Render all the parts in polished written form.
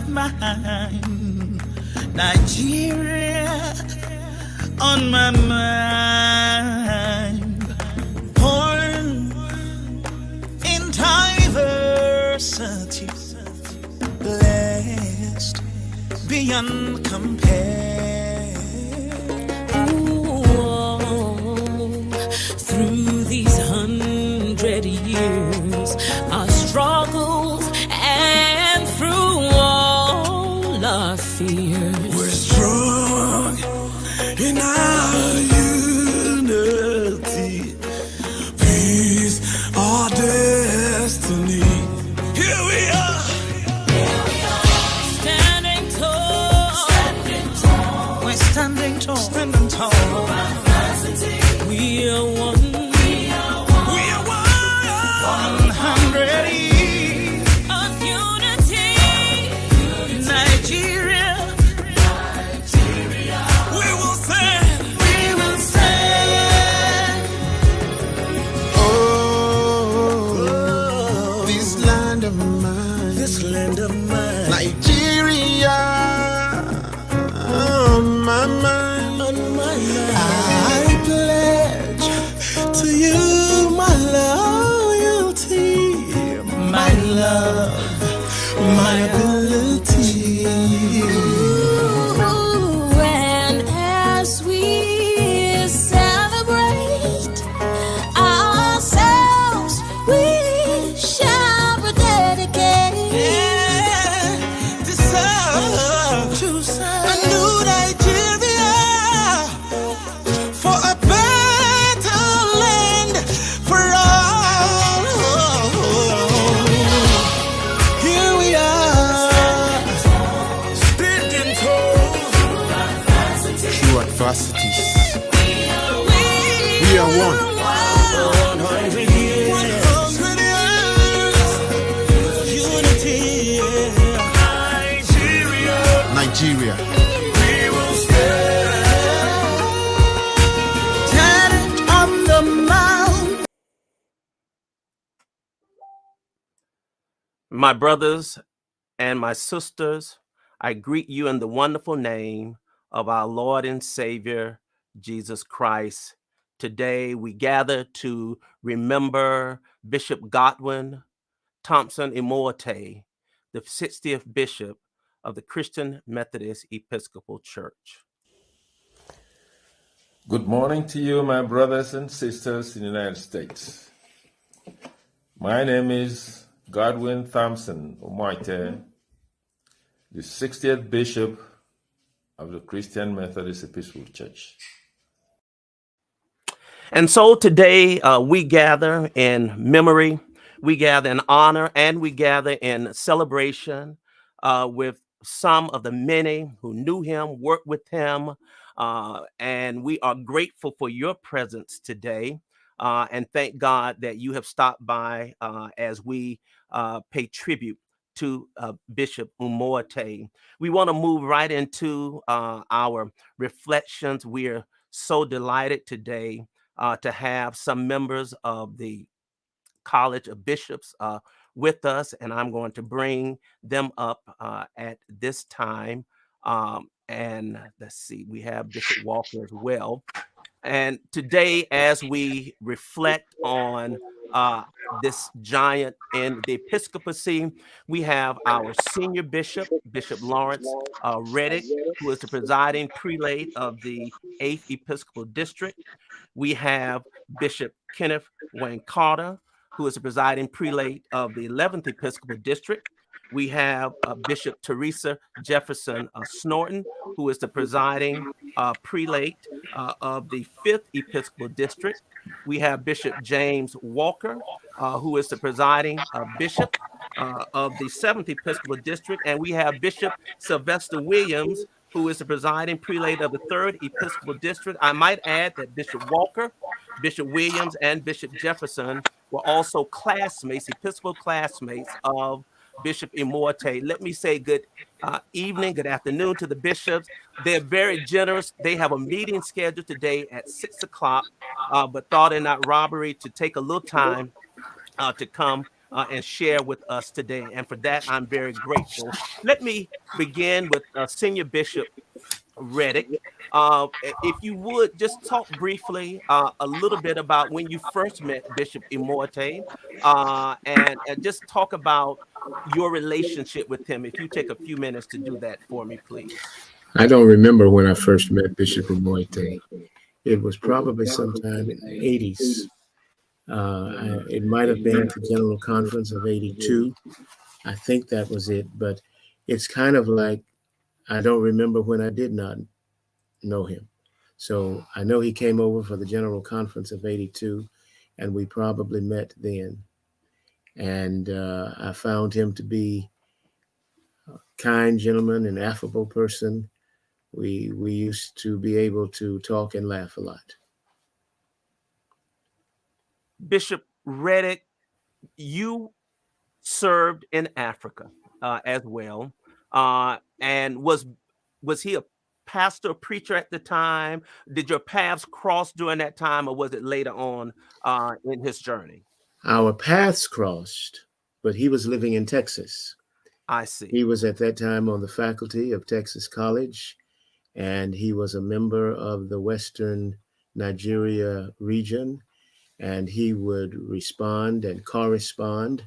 mind. Nigeria on my mind. Born in diversity, blessed beyond compare. Ooh, through these 100 years, our struggles and through all our fears, we're strong in our unity. Peace, our destiny. Here we are. standing tall, We're standing tall. Standing tall. we are one. We are 100 years. Of unity, Nigeria. We will stand. We will stand. Oh, this land of mine. This land of mine. Nigeria. On my mind. On my mind. I pledge to you my loyalty, my love, my ability. Ooh, and as we celebrate ourselves, we shall rededicate. To serve a new Nigeria, for a better land for all. Here we are, standing tall through adversities. We are one. 100 years. 100 years. Unity. Nigeria. We will stand on the mount. My brothers and my sisters, I greet you in the wonderful name of our Lord and Savior, Jesus Christ. Today we gather to remember Bishop Godwin Thompson Umoette, the 60th Bishop of the Christian Methodist Episcopal Church. Good morning to you, my brothers and sisters in the United States. My name is Godwin Thompson Umoette, the 60th Bishop of the Christian Methodist Episcopal Church. And so today we gather in memory, we gather in honor, and we gather in celebration with some of the many who knew him, worked with him, and we are grateful for your presence today. And thank God that you have stopped by as we pay tribute to Bishop Umoette. We want to move right into our reflections. We are so delighted today to have some members of the College of Bishops with us, and I'm going to bring them up at this time. And let's see, we have Bishop Walker as well. And today, as we reflect on this giant in the episcopacy, we have our senior bishop, Bishop Lawrence Reddick, who is the presiding prelate of the 8th Episcopal District. We have Bishop Kenneth Wayne Carter, who is the presiding prelate of the 11th Episcopal District. We have Bishop Teresa Jefferson-Snorton, who is the presiding prelate of the 5th Episcopal District. We have Bishop James Walker, who is the presiding bishop of the 7th Episcopal District. And we have Bishop Sylvester Williams, who is the presiding prelate of the 3rd Episcopal District. I might add that Bishop Walker, Bishop Williams, and Bishop Jefferson were also classmates, Episcopal classmates of Bishop Umoette. Let me say good evening, good afternoon to the bishops. They're very generous. They have a meeting scheduled today at 6 o'clock, but thought it not robbery to take a little time to come and share with us today. And for that, I'm very grateful. Let me begin with Senior Bishop Reddick. If you would just talk briefly a little bit about when you first met Bishop Umoette, and just talk about your relationship with him. If you take a few minutes to do that for me, please. I don't remember when I first met Bishop Umoette. It was probably sometime in the 80s. It might have been at the General Conference of 82. I think that was it, but it's kind of like I don't remember when I did not know him. So I know he came over for the General Conference of 82, and we probably met then. And I found him to be a kind gentleman, an affable person. We used to be able to talk and laugh a lot. Bishop Reddick, you served in Africa as well, and was he a pastor, preacher at the time? Did your paths cross during that time, or was it later on in his journey? Our paths crossed, but he was living in Texas. I see. He was at that time on the faculty of Texas College, and he was a member of the Western Nigeria region, and he would respond and correspond,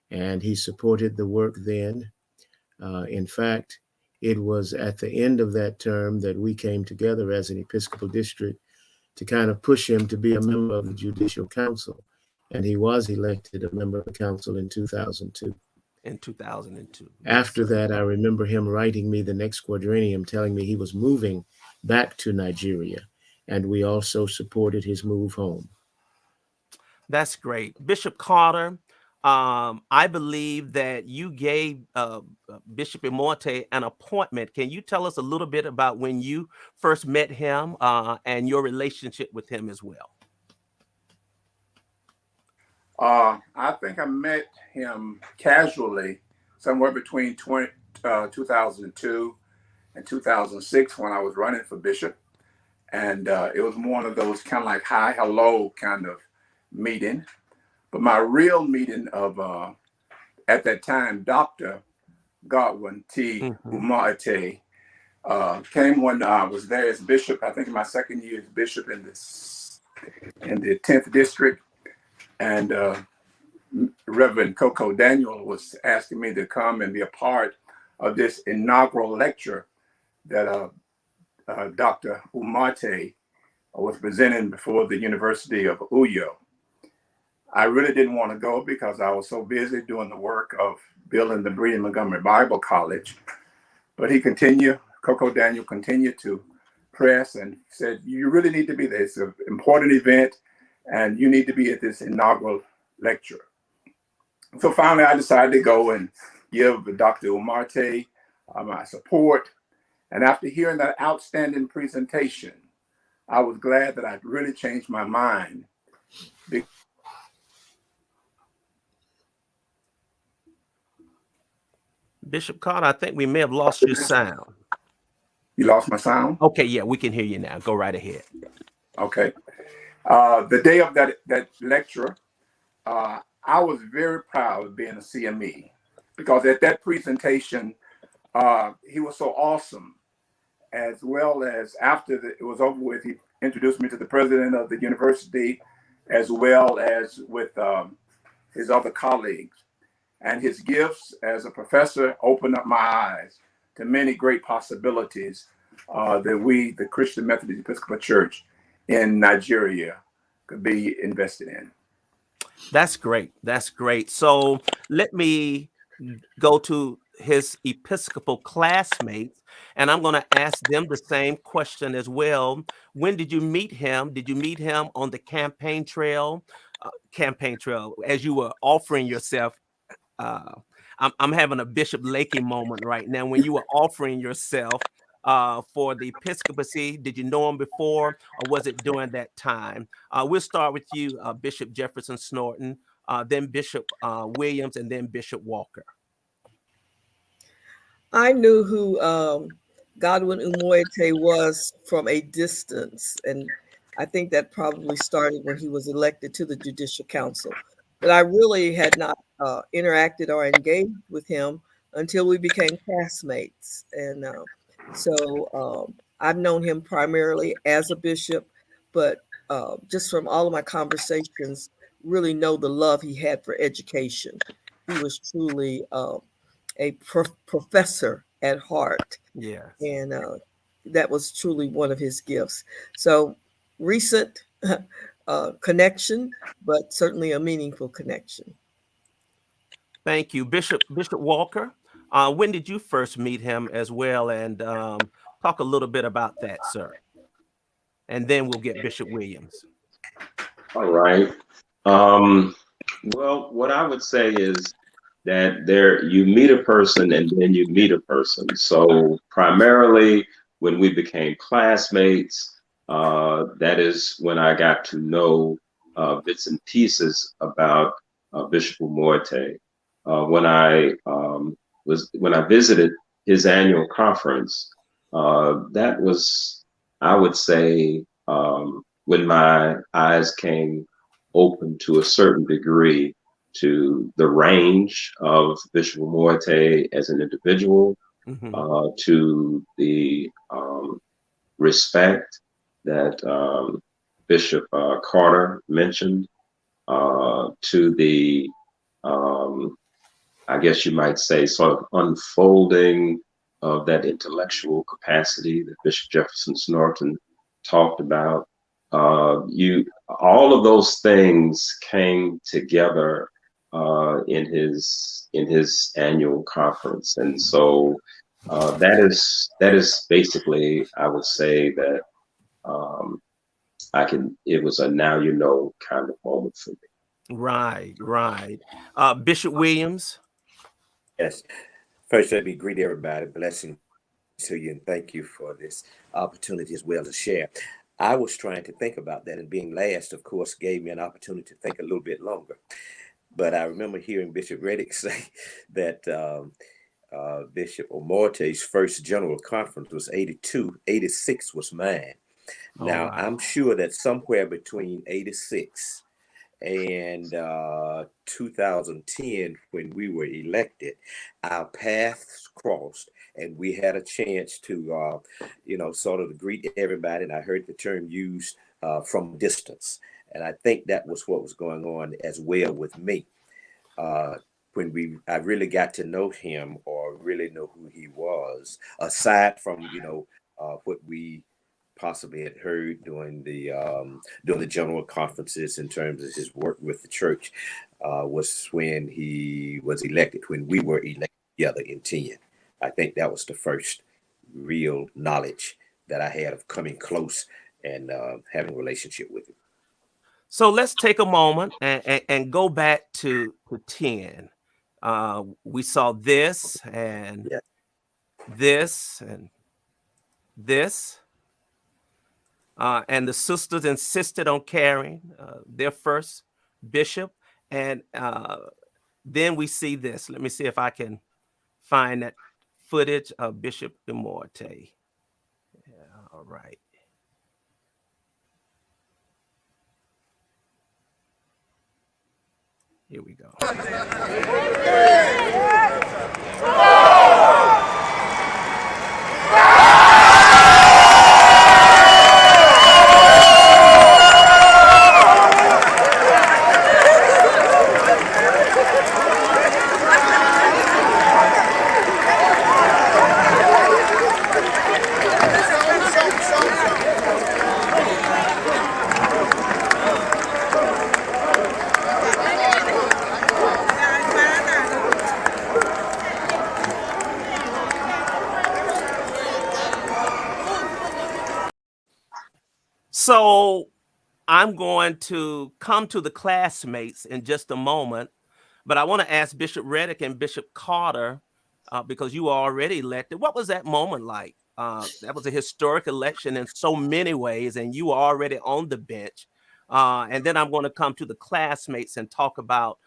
and he supported the work then. In fact, it was at the end of that term that we came together as an Episcopal district to kind of push him to be a member of the Judicial Council, and he was elected a member of the council in 2002. In 2002. After that, I remember him writing me the next quadrennium, telling me he was moving back to Nigeria, and we also supported his move home. That's great. Bishop Carter, I believe that you gave Bishop Umoette an appointment. Can you tell us a little bit about when you first met him and your relationship with him as well? I think I met him casually somewhere between 2002 and 2006 when I was running for bishop. And it was one of those kind of like hi, hello kind of meeting. But my real meeting of, at that time, Dr. Godwin Umoette came when I was there as bishop. I think in my second year as bishop in the 10th district. And Reverend Coco Daniel was asking me to come and be a part of this inaugural lecture that Dr. Umoette was presenting before the University of Uyo. I really didn't want to go because I was so busy doing the work of building the Breeden Montgomery Bible College. But Coco Daniel continued to press and said, you really need to be there. It's an important event and you need to be at this inaugural lecture. So finally I decided to go and give Dr. Umoette my support. And after hearing that outstanding presentation, I was glad that I'd really changed my mind. Bishop Carter, I think we may have lost your sound. You lost my sound? Okay, yeah, we can hear you now. Go right ahead. Okay. The day of that lecture, I was very proud of being a CME because at that presentation, he was so awesome. As well as after it was over with, he introduced me to the president of the university, as well as with his other colleagues. And his gifts as a professor opened up my eyes to many great possibilities that we, the Christian Methodist Episcopal Church in Nigeria, could be invested in. That's great. That's great. So let me go to his Episcopal classmates, and I'm going to ask them the same question as well. When did you meet him? Did you meet him on the campaign trail? As you were offering yourself? I'm having a Bishop Lakey moment right now. When you were offering yourself for the episcopacy, did you know him before, or was it during that time? We'll start with you, Bishop Jefferson-Snorton, then Bishop Williams, and then Bishop Walker. I knew who Godwin Umoette was from a distance, and I think that probably started when he was elected to the Judicial Council. but I really had not interacted or engaged with him until we became classmates. And so I've known him primarily as a bishop, but just from all of my conversations, really know the love he had for education. He was truly a professor at heart. Yes. And that was truly one of his gifts. So recent connection, but certainly a meaningful connection. Thank you, Bishop Walker. When did you first meet him as well? And talk a little bit about that, sir. And then we'll get Bishop Williams. All right. Well, what I would say is that you meet a person and then you meet a person. So primarily when we became classmates, that is when I got to know bits and pieces about Bishop Umoette. When I visited his annual conference, that was, I would say, when my eyes came open to a certain degree to the range of Bishop Umoette as an individual, to the respect that Bishop Carter mentioned, to the, I guess you might say, sort of unfolding of that intellectual capacity that Bishop Jefferson-Snorton talked about. All of those things came together in his annual conference, and so that is basically, I would say that it was a now you know kind of moment for me. Right. Bishop Williams. Yes. First, let me greet everybody. Blessing to you, and thank you for this opportunity as well to share. I was trying to think about that, and being last, of course, gave me an opportunity to think a little bit longer. But I remember hearing Bishop Reddick say that Bishop Umoette's first general conference was 82, 86 was mine. Now, wow. I'm sure that somewhere between 86 and 2010, when we were elected, our paths crossed, and we had a chance to, sort of greet everybody. And I heard the term used from distance. And I think that was what was going on as well with me. When I really got to know him, or really know who he was, aside from, what we possibly had heard during the general conferences in terms of his work with the church, was when he was elected, when we were elected together in 10. I think that was the first real knowledge that I had of coming close and having a relationship with him. So let's take a moment and go back to 10. We saw this and this and this. And the sisters insisted on carrying their first bishop. And then we see this. Let me see if I can find that footage of Bishop Umoette. Yeah, all right. Here we go. So I'm going to come to the classmates in just a moment, but I want to ask Bishop Reddick and Bishop Carter, because you were already elected. What was that moment like? That was a historic election in so many ways, and you were already on the bench. And then I'm going to come to the classmates and talk about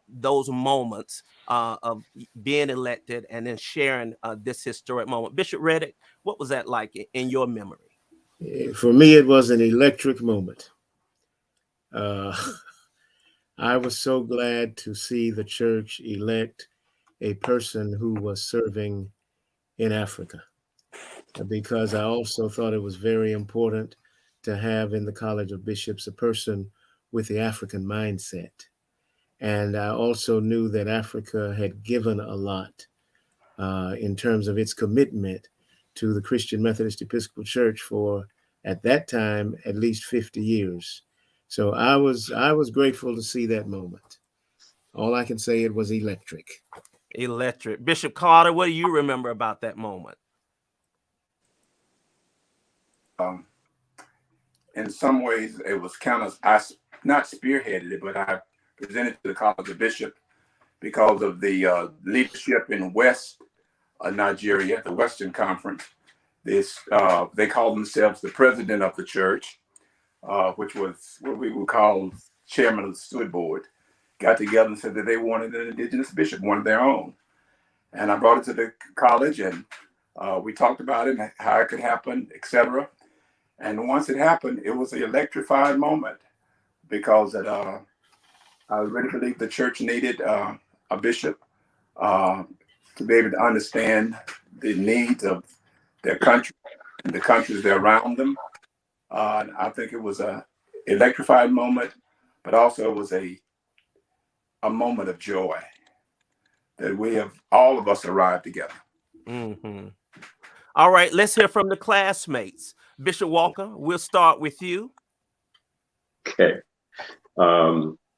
those moments of being elected and then sharing this historic moment. Bishop Reddick, what was that like in your memory? For me, it was an electric moment. I was so glad to see the church elect a person who was serving in Africa, because I also thought it was very important to have in the College of Bishops a person with the African mindset. And I also knew that Africa had given a lot in terms of its commitment to the Christian Methodist Episcopal Church for, at that time, at least 50 years. So I was grateful to see that moment. All I can say, it was electric. Electric. Bishop Carter, what do you remember about that moment? In some ways, it was kind of, I not spearheaded it, but I presented to the College of Bishop because of the leadership in West Nigeria, the Western Conference. They called themselves the president of the church, which was what we would call chairman of the steward board, got together and said that they wanted an indigenous bishop, one of their own. And I brought it to the college, and we talked about it and how it could happen, etc. And once it happened, it was an electrified moment, because I really believe the church needed a bishop to be able to understand the needs of their country and the countries that are around them. I think it was a electrified moment, but also it was a moment of joy that we have, all of us, arrived together. Mm-hmm. All right, let's hear from the classmates. Bishop Walker, we'll start with you. Okay.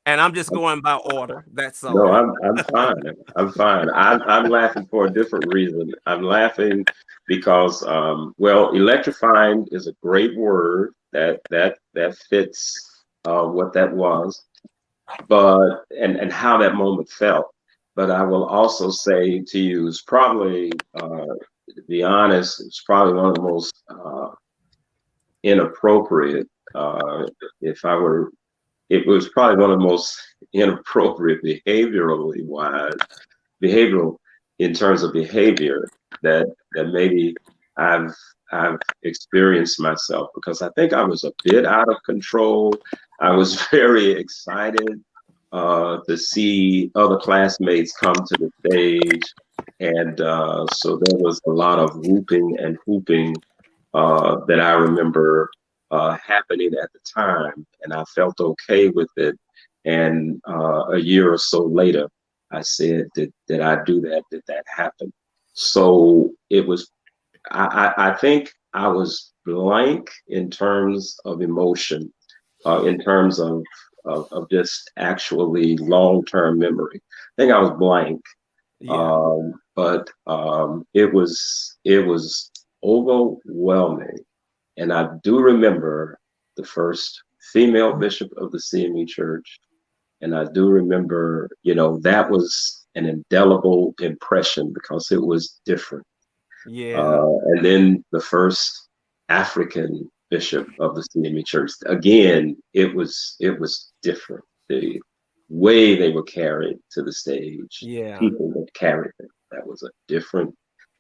And I'm just going by order. That's all. No, I'm fine. I'm fine. I'm laughing for a different reason. I'm laughing because, well, electrifying is a great word that fits what that was, but and how that moment felt. But I will also say to you, it's probably, to be honest, it's probably one of the most inappropriate. It was probably one of the most inappropriate behavioral in terms of behavior that maybe I've experienced myself, because I think I was a bit out of control. I was very excited to see other classmates come to the stage, and so there was a lot of whooping and hooping that I remember happening at the time, and I felt okay with it. And a year or so later, I said, did I do that? Did that happen? So it was, I think I was blank in terms of emotion, in terms of just actually long-term memory. I think I was blank. Yeah. But it was overwhelming. And I do remember the first female bishop of the CME Church. And I do remember, that was an indelible impression because it was different. Yeah. And then the first African bishop of the CME Church. Again, it was different. The way they were carried to the stage, yeah, people that carried them, that was a different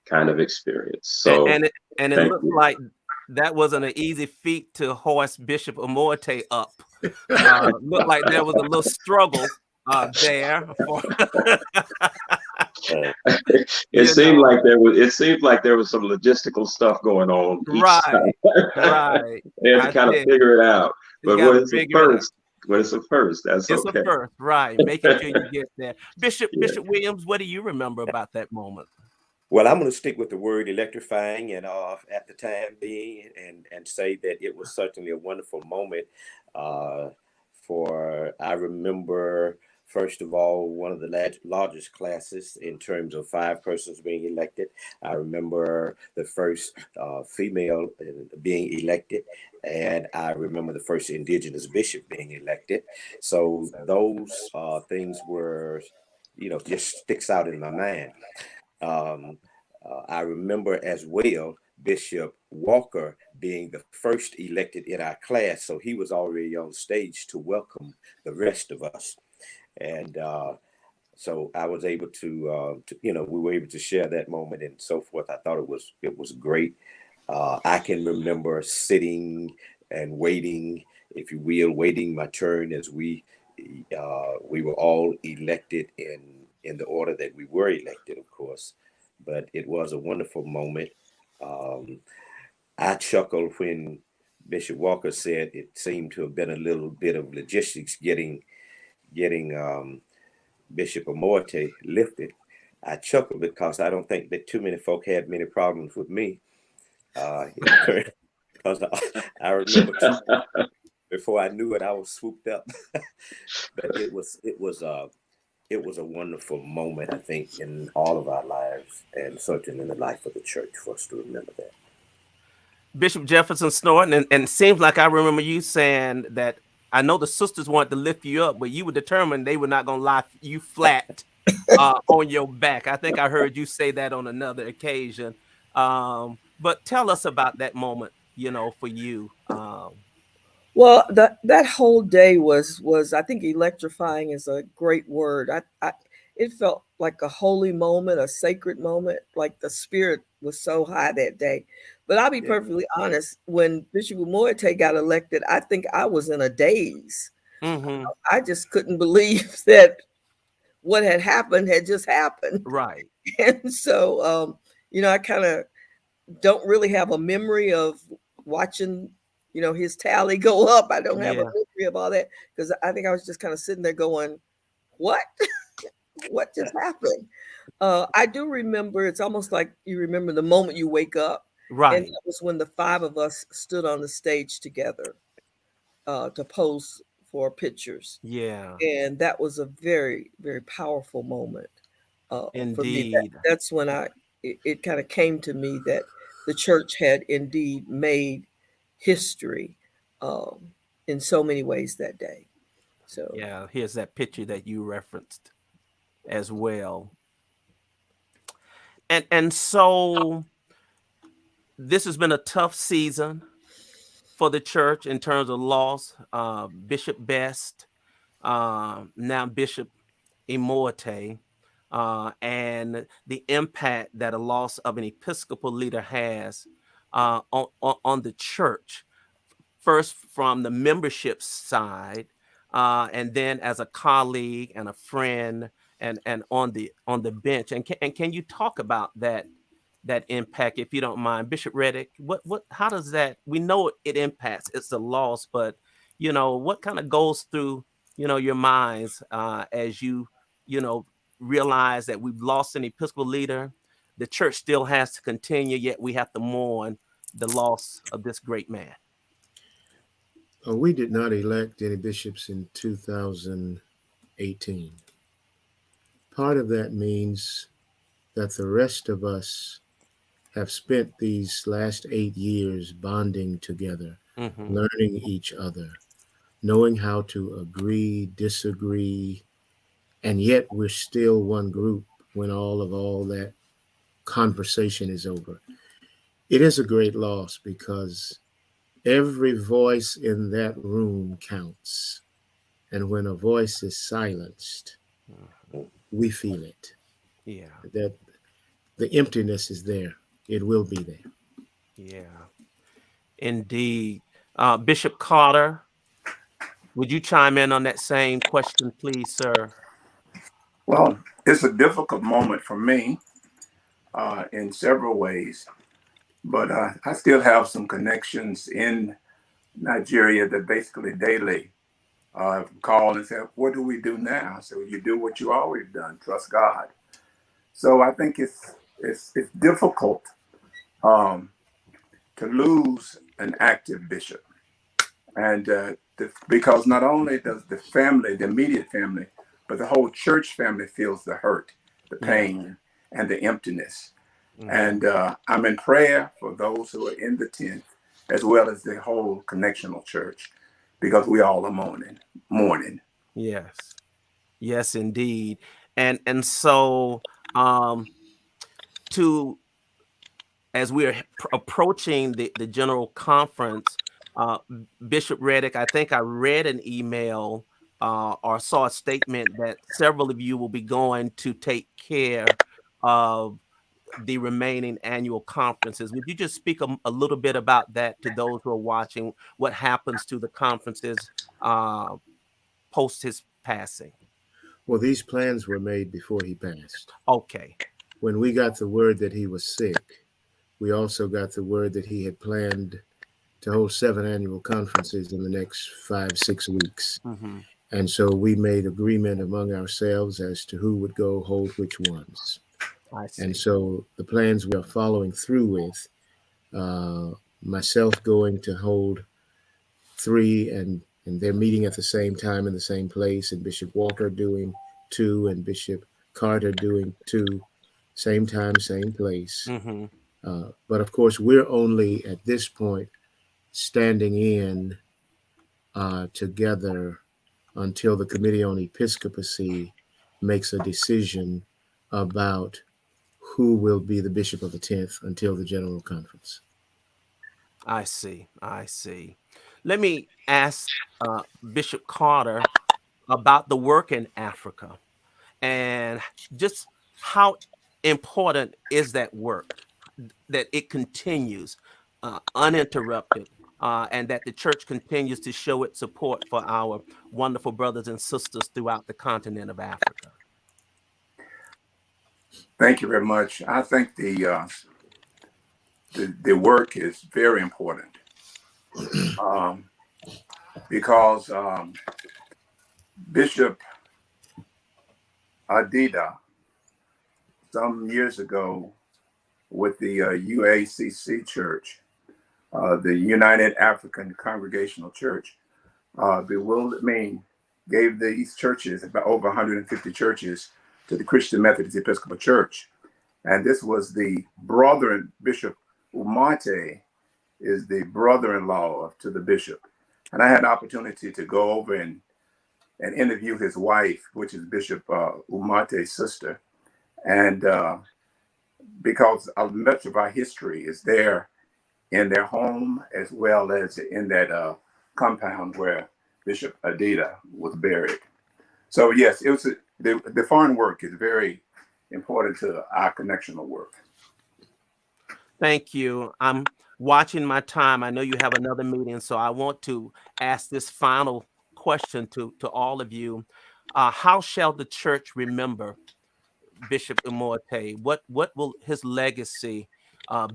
kind of experience. So, and it looked like that wasn't an easy feat to hoist Bishop Umoette up. Looked like there was a little struggle there. It seemed like there was some logistical stuff going on each time. Right. They had to kind of figure it out. But when it's a first, that's it's okay. a first, right? Making sure you get there. Bishop Williams, what do you remember about that moment? Well, I'm going to stick with the word electrifying, and at the time being, and say that it was certainly a wonderful moment. I remember, first of all, one of the largest classes in terms of 5 persons being elected. I remember the first female being elected, and I remember the first indigenous bishop being elected. So those things were, just sticks out in my mind. I remember as well Bishop Walker being the first elected in our class, so he was already on stage to welcome the rest of us, and so I was able to we were able to share that moment and so forth. I thought it was great. I can remember sitting and waiting, if you will, waiting my turn as we We were all elected in the order that we were elected, of course, but it was a wonderful moment. Um, I chuckled when Bishop Walker said it seemed to have been a little bit of logistics getting Bishop Umoette lifted. I chuckled because I don't think that too many folk had many problems with me. Because I remember before I knew it, I was swooped up. But it was a wonderful moment, I think, in all of our lives, and certainly in the life of the church, for us to remember that. Bishop Jefferson-Snorton, and it seems like I remember you saying that I know the sisters wanted to lift you up, but you were determined they were not going to lie you flat on your back. I think I heard you say that on another occasion. But tell us about that moment, for you. Well, that whole day was I think electrifying is a great word. It felt like a holy moment, a sacred moment, like the spirit was so high that day. But I'll be perfectly honest, when Bishop Umoette got elected, I think I was in a daze. Mm-hmm. I just couldn't believe that what had happened had just happened. Right. And so, I kind of don't really have a memory of watching, his tally go up. I don't have a memory of all that because I think I was just kind of sitting there going, what? What just happened? I do remember, it's almost like you remember the moment you wake up. Right. And that was when the five of us stood on the stage together to pose for pictures. Yeah. And that was a very, very powerful moment for me. Indeed. That's when it kind of came to me that the church had indeed made history in so many ways that day. So yeah, here's that picture that you referenced as well. And so this has been a tough season for the church in terms of loss. Bishop Best, now Bishop Umoette, and the impact that a loss of an Episcopal leader has on the church. First from the membership side, and then as a colleague and a friend, and on the bench. And can you talk about that impact, if you don't mind, Bishop Reddick? How does that? We know it impacts. It's a loss, but what kind of goes through your minds as you realize that we've lost an Episcopal leader. The church still has to continue, yet we have to mourn the loss of this great man. We did not elect any bishops in 2018. Part of that means that the rest of us have spent these last 8 years bonding together, learning each other, knowing how to agree, disagree, and yet we're still one group when all that conversation is over. It is a great loss because every voice in that room counts. And when a voice is silenced, we feel it. Yeah. That the emptiness is there. It will be there. Yeah. Indeed. Bishop Carter, would you chime in on that same question, please, sir? Well, it's a difficult moment for me in several ways, but I still have some connections in Nigeria that basically daily call and say, what do we do now? So you do what you always done, trust God. So I think it's difficult to lose an active bishop. And because not only does the family, the immediate family, but the whole church family feels the hurt, the pain, and the emptiness. And I'm in prayer for those who are in the tent, as well as the whole connectional church, because we all are mourning. Yes. Yes, indeed. And so as we are approaching the general conference, Bishop Reddick, I think I read an email or saw a statement that several of you will be going to take care of the remaining annual conferences. Would you just speak a little bit about that to those who are watching? What happens to the conferences post his passing? Well, these plans were made before he passed. Okay. When we got the word that he was sick, we also got the word that he had planned to hold 7 annual conferences in the next 5-6 weeks. Mm-hmm. And so we made agreement among ourselves as to who would go hold which ones. I see. And so the plans we are following through with, myself going to hold 3, and they're meeting at the same time in the same place, and Bishop Walker doing 2, and Bishop Carter doing 2, same time, same place. Mm-hmm. But of course, we're only at this point standing in together until the Committee on Episcopacy makes a decision about who will be the Bishop of the 10th until the General Conference. I see. I see. Let me ask Bishop Carter about the work in Africa and just how important is that work, that it continues uninterrupted, and that the church continues to show its support for our wonderful brothers and sisters throughout the continent of Africa. Thank you very much. I think the work is very important because Bishop Adida, some years ago with the UACC Church, the United African Congregational Church, gave these churches, about over 150 churches, to the Christian Methodist Episcopal Church. And this was the brother, Bishop Umoette is the brother-in-law to the bishop. And I had an opportunity to go over and interview his wife, which is Bishop Umoette's sister. And because much of our history is there in their home, as well as in that compound where Bishop Adida was buried. So yes, it was the foreign work is very important to our connectional work. Thank you. I'm watching my time. I know you have another meeting, so I want to ask this final question to all of you. How shall the church remember Bishop Umoette? What will his legacy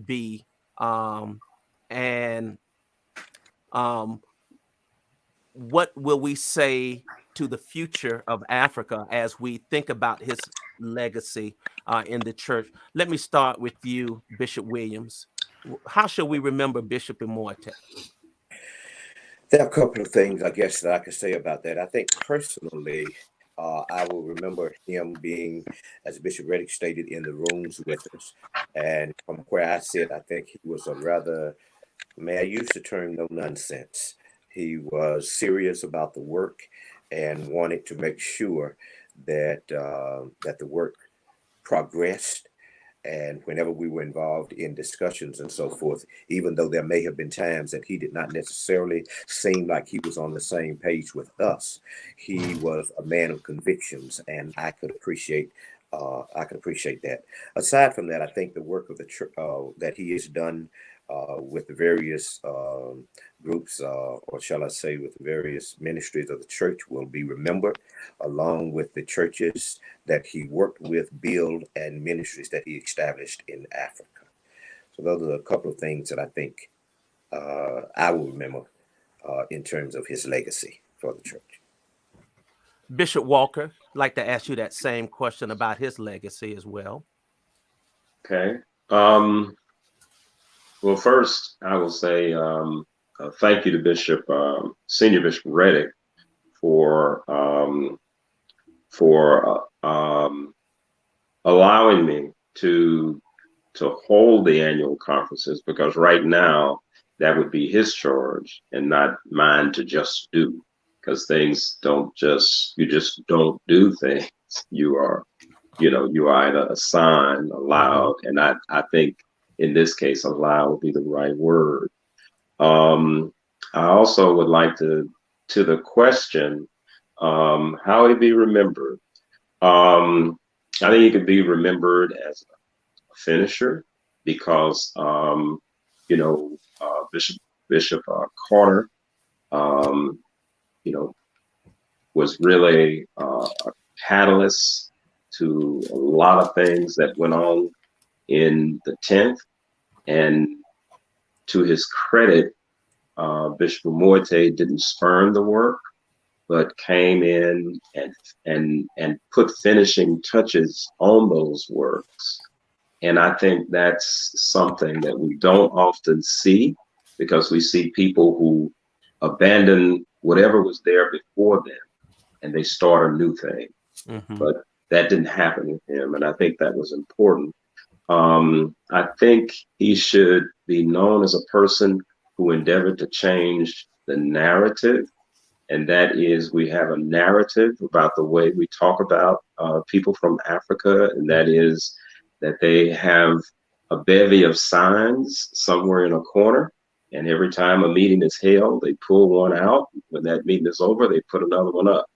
be? And what will we say to the future of Africa as we think about his legacy in the church? Let me start with you, Bishop Williams. How shall we remember Bishop Umoette? There are a couple of things, I guess, that I could say about that. I think personally, I will remember him being, as Bishop Reddick stated, in the rooms with us. And from where I sit, I think he was a rather, may I use the term, no nonsense. He was serious about the work and wanted to make sure that that the work progressed. And whenever we were involved in discussions and so forth, even though there may have been times that he did not necessarily seem like he was on the same page with us, he was a man of convictions, and I could appreciate that. Aside from that, I think the work of the church that he has done with the various groups, or shall I say, with the various ministries of the church, will be remembered, along with the churches that he worked with, build, and ministries that he established in Africa. So those are a couple of things that I think I will remember in terms of his legacy for the church. Bishop Walker, I'd like to ask you that same question about his legacy as well. Okay. Well, first, I will say thank you to Bishop, Senior Bishop Reddick for allowing me to hold the annual conferences, because right now that would be his charge and not mine to just do, because things don't just, you just don't do things. You are either assigned, allowed, and I think in this case, allow would be the right word. I also would like to the question, how would he be remembered? I think he could be remembered as a finisher, because Bishop Carter, was really a catalyst to a lot of things that went on in the 10th. And to his credit, Bishop Umoette didn't spurn the work, but came in and put finishing touches on those works. And I think that's something that we don't often see, because we see people who abandon whatever was there before them and they start a new thing. Mm-hmm. But that didn't happen with him. And I think that was important. I think he should be known as a person who endeavored to change the narrative. And that is, we have a narrative about the way we talk about people from Africa, and that is that they have a bevy of signs somewhere in a corner. And every time a meeting is held, they pull one out. When that meeting is over, they put another one up.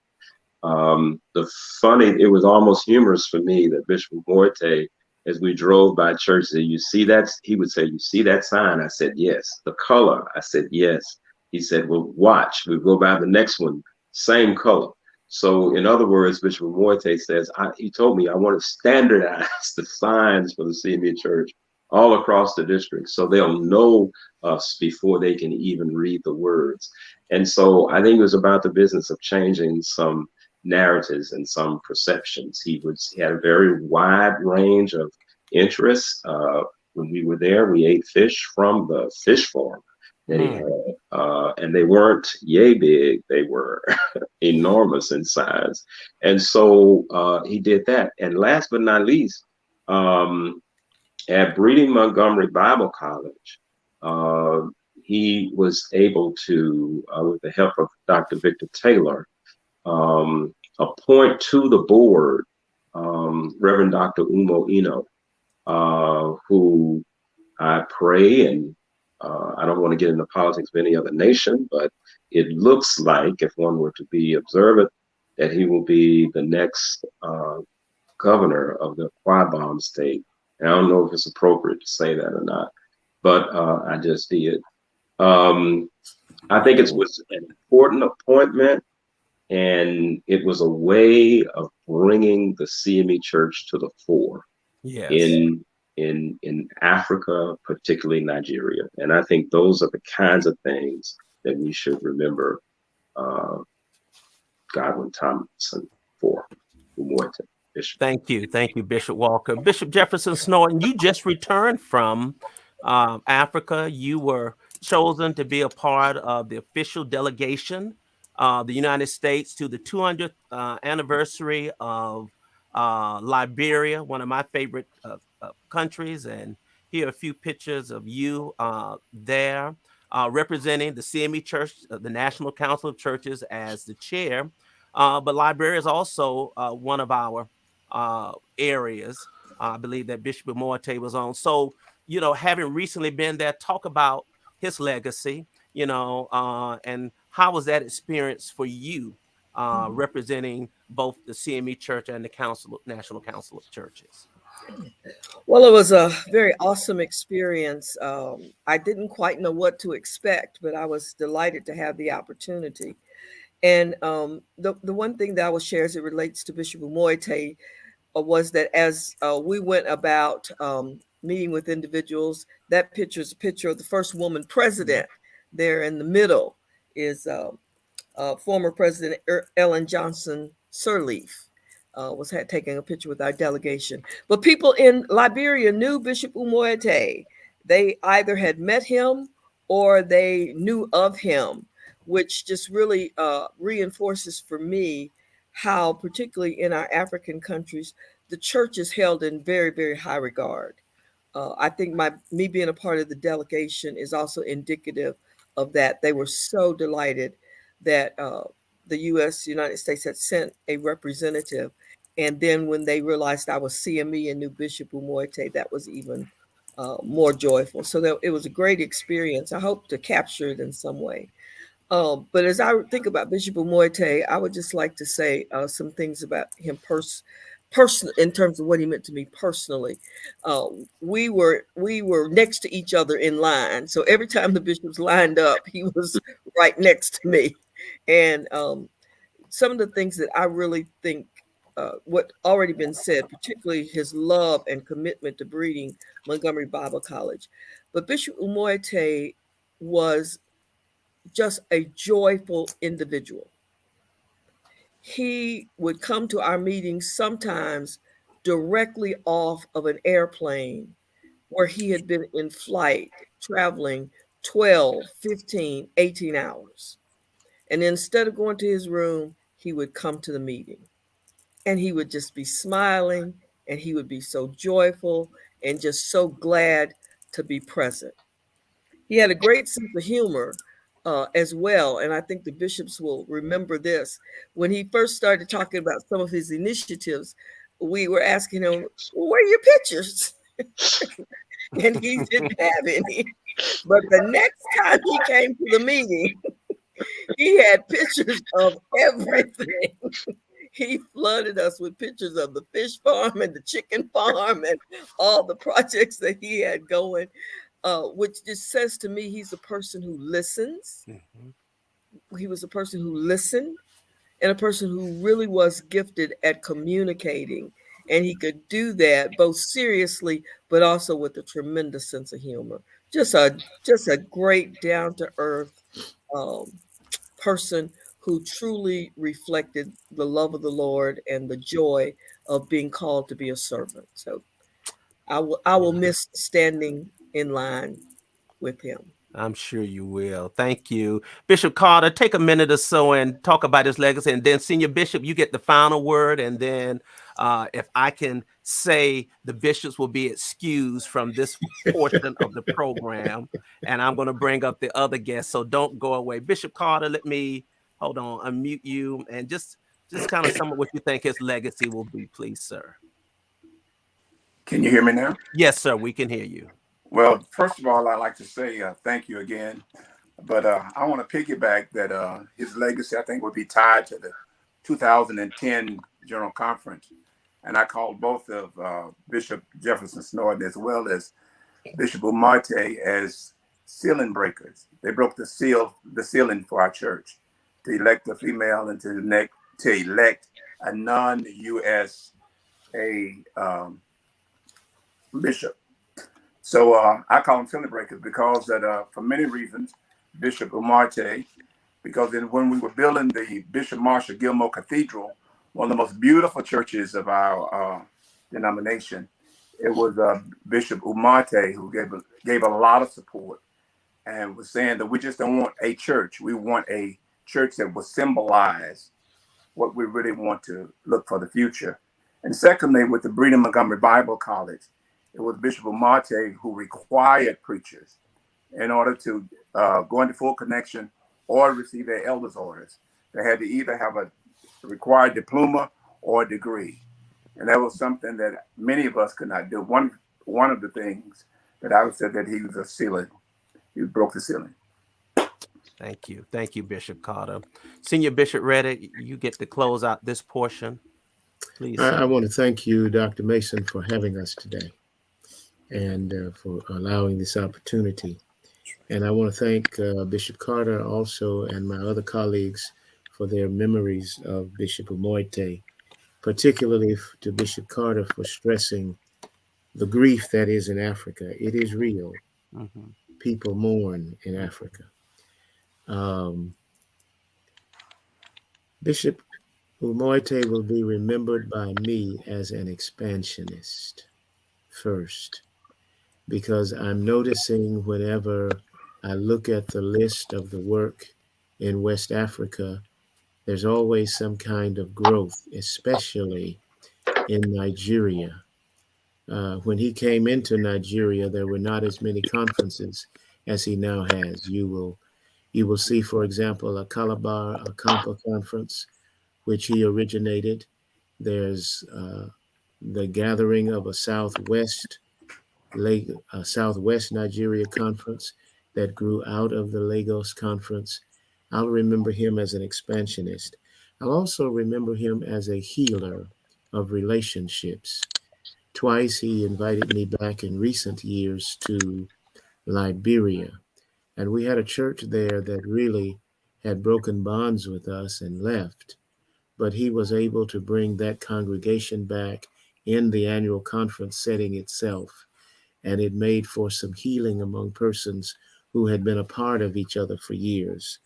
It was almost humorous for me that Bishop Umoette, as we drove by church, said, "You see that?" He would say, "You see that sign?" I said, "Yes." "The color?" I said, "Yes." He said, "Well, watch. We go by the next one, same color." So in other words, Bishop Umoette says, he told me, I want to standardize the signs for the CME Church all across the district, so they'll know us before they can even read the words. And so I think it was about the business of changing some narratives and some perceptions. He had a very wide range of interests. When we were there, we ate fish from the fish farm that he had, and they weren't yay big, they were enormous in size. And so he did that. And last but not least, at Breeding Montgomery Bible College, he was able to, with the help of Dr. Victor Taylor, appoint to the board Reverend Dr. Umoette, who I pray, and I don't want to get into politics of any other nation, but it looks like, if one were to be observant, that he will be the next governor of the Quabom state. And I don't know if it's appropriate to say that or not, but I just did. I think it was an important appointment, and it was a way of bringing the CME Church to the fore. Yes. In Africa, particularly Nigeria. And I think those are the kinds of things that we should remember Godwin Thompson for. Umoette, Bishop. Thank you, Bishop Walker. Bishop Jefferson-Snorton, you just returned from Africa. You were chosen to be a part of the official delegation of the United States to the 200th anniversary of Liberia, one of my favorite countries. And here are a few pictures of you there representing the CME Church, the National Council of Churches, as the chair. But Liberia is also one of our areas, I believe, that Bishop Umoette was on. So, having recently been there, talk about his legacy, and how was that experience for you, representing both the CME Church and the National Council of Churches? Well, it was a very awesome experience. I didn't quite know what to expect, but I was delighted to have the opportunity. And the one thing that I will share as it relates to Bishop Umoette was that as we went about meeting with individuals, that picture is a picture of the first woman president. There in the middle is former President Ellen Johnson Sirleaf. Was taking a picture with our delegation. But people in Liberia knew Bishop Umoette. They either had met him or they knew of him, which just really reinforces for me how, particularly in our African countries, the church is held in very, very high regard. I think me being a part of the delegation is also indicative of that. They were so delighted that the United States had sent a representative. And then when they realized I was CME and knew Bishop Umoette, that was even more joyful. So it was a great experience. I hope to capture it in some way. But as I think about Bishop Umoette, I would just like to say some things about him personal in terms of what he meant to me personally. We were next to each other in line. So every time the bishops lined up, he was right next to me. And some of the things that I really think what already been said, particularly his love and commitment to breeding Montgomery Bible College. But Bishop Umoette was just a joyful individual. He would come to our meetings sometimes directly off of an airplane where he had been in flight traveling 12, 15, 18 hours. And instead of going to his room, he would come to the meeting. And he would just be smiling, and he would be so joyful and just so glad to be present. He had a great sense of humor as well. And I think the bishops will remember this. When he first started talking about some of his initiatives, we were asking him, well, where are your pictures? And he didn't have any. But the next time he came to the meeting, he had pictures of everything. He flooded us with pictures of the fish farm and the chicken farm and all the projects that he had going, which just says to me he's a person who listens. Mm-hmm. He was a person who listened and a person who really was gifted at communicating. And he could do that both seriously, but also with a tremendous sense of humor. Just a great down-to-earth person who truly reflected the love of the Lord and the joy of being called to be a servant. So I will miss standing in line with him. I'm sure you will. Thank you. Bishop Carter, take a minute or so and talk about his legacy. And then Senior Bishop, you get the final word. And then if I can say, the bishops will be excused from this portion of the program. And I'm going to bring up the other guests. So don't go away. Bishop Carter, let me, hold on, unmute you. And just kind of sum up what you think his legacy will be, please, sir. Can you hear me now? Yes, sir. We can hear you. Well, first of all, I'd like to say thank you again. But I want to piggyback that his legacy, I think, would be tied to the 2010 General Conference. And I called both of Bishop Jefferson-Snorton as well as Bishop Umoette as ceiling breakers. They broke the ceiling for our church to elect a female and to elect a non-USA bishop. So I call them ceiling breakers because that for many reasons, Bishop Umoette, because when we were building the Bishop Marshall Gilmore Cathedral, one of the most beautiful churches of our denomination, it was Bishop Umoette who gave a lot of support and was saying that we just don't want a church. We want a church that will symbolize what we really want to look for the future. And secondly, with the Breeden Montgomery Bible College, it was Bishop Umoette who required preachers in order to go into full connection or receive their elders' orders. They had to either have a required diploma or a degree. And that was something that many of us could not do. One of the things that I would say that he was a ceiling. He broke the ceiling. Thank you. Thank you, Bishop Carter. Senior Bishop Reddick, you get to close out this portion, please. I want to thank you, Dr. Mason, for having us today and for allowing this opportunity. And I want to thank Bishop Carter also and my other colleagues for their memories of Bishop Umoette, particularly to Bishop Carter for stressing the grief that is in Africa. It is real. Mm-hmm. People mourn in Africa. Bishop Umoette will be remembered by me as an expansionist first, because I'm noticing whenever I look at the list of the work in West Africa, there's always some kind of growth, especially in Nigeria. When he came into Nigeria, there were not as many conferences as he now has. You will see, for example, a Calabar, a Kampa conference, which he originated. There's the gathering of a Southwest Nigeria conference that grew out of the Lagos conference. I'll remember him as an expansionist. I'll also remember him as a healer of relationships. Twice he invited me back in recent years to Liberia, and we had a church there that really had broken bonds with us and left. but he was able to bring that congregation back in the annual conference setting itself. And it made for some healing among persons who had been a part of each other for years.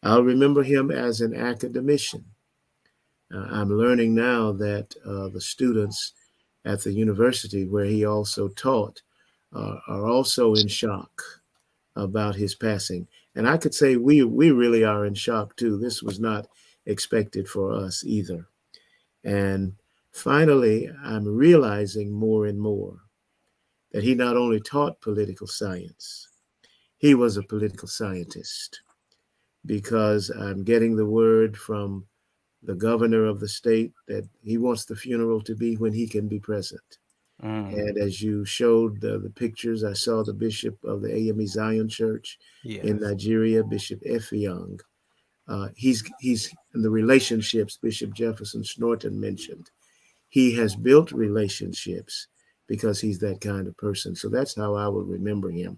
I'll remember him as an academician. I'm learning now that the students at the university where he also taught are also in shock about his passing. And I could say we really are in shock too. This was not expected for us either. And finally, I'm realizing more and more that he not only taught political science, he was a political scientist, because I'm getting the word from the governor of the state that he wants the funeral to be when he can be present. And as you showed the pictures, I saw the bishop of the AME Zion Church in Nigeria, Bishop Effiong. He's in the relationships Bishop Jefferson-Snorton mentioned. He has built relationships because he's that kind of person. So that's how I will remember him.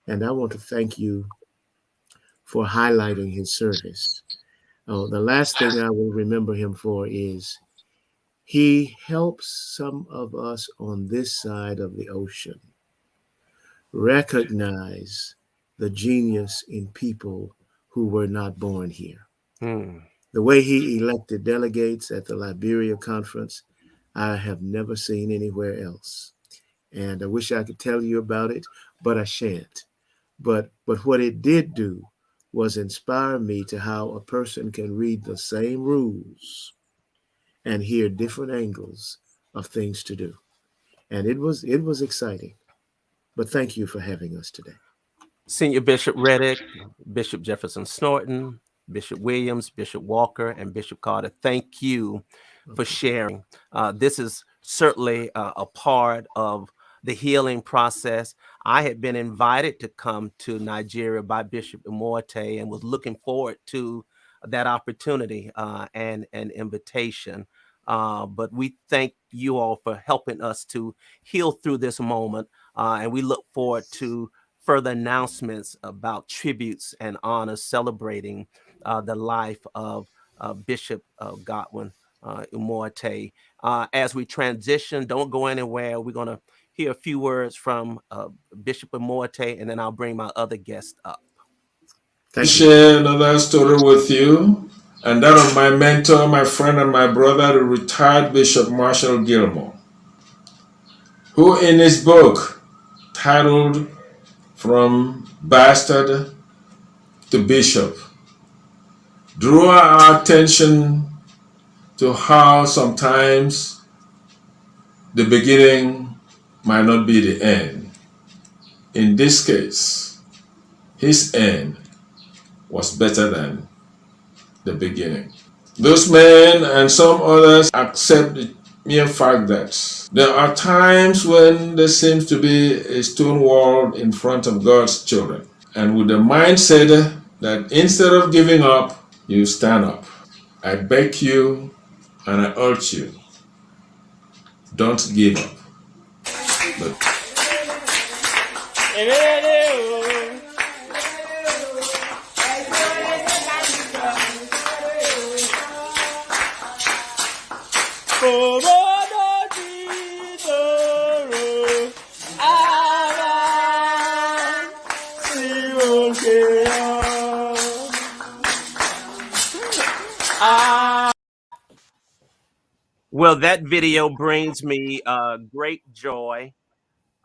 And I want to thank you for highlighting his service. Oh, the last thing I will remember him for is he helps some of us on this side of the ocean recognize the genius in people who were not born here. The way he elected delegates at the Liberia conference, I have never seen anywhere else. And I wish I could tell you about it, but I shan't. But what it did do was inspire me to how a person can read the same rules and hear different angles of things to do. And it was exciting. But thank you for having us today. Senior Bishop Reddick, Bishop Jefferson-Snorton, Bishop Williams, Bishop Walker, and Bishop Carter, thank you for sharing. This is certainly a part of the healing process. I had been invited to come to Nigeria by Bishop Umoette and was looking forward to that opportunity and an invitation. But we thank you all for helping us to heal through this moment. And we look forward to further announcements about tributes and honors celebrating the life of Bishop Godwin Umoette. As we transition, don't go anywhere. We're going to hear a few words from Bishop Umoette, and then I'll bring my other guest up. I'll share another story with you, and that of my mentor, my friend, and my brother, the retired Bishop Marshall Gilmore, who in his book titled From Bastard to Bishop drew our attention to how sometimes the beginning might not be the end. In this case, his end was better than the beginning. Those men and some others accept the mere fact that there are times when there seems to be a stone wall in front of God's children. And with the mindset that instead of giving up, you stand up. I beg you and I urge you, don't give up. But Well, that video brings me great joy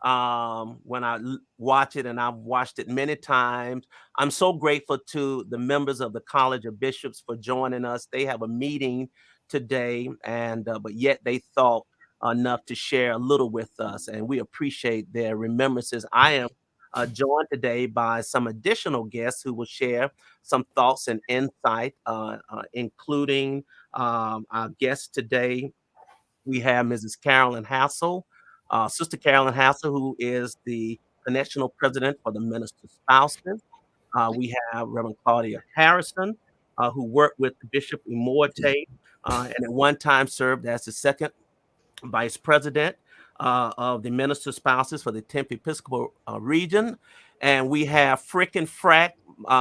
when I watch it, and I've watched it many times. I'm so grateful to the members of the College of Bishops for joining us. They have a meeting today, and but yet they thought enough to share a little with us, and we appreciate their remembrances. I am joined today by some additional guests who will share some thoughts and insight, including our guest today. We have Mrs. Carolyn Hassel, Sister Carolyn Hassel, who is the national president for the Minister Spouses. We have Reverend Claudia Harrison, who worked with Bishop Umoette and at one time served as the second vice president of the Minister Spouses for the 10th Episcopal region. And we have Frick and Frack,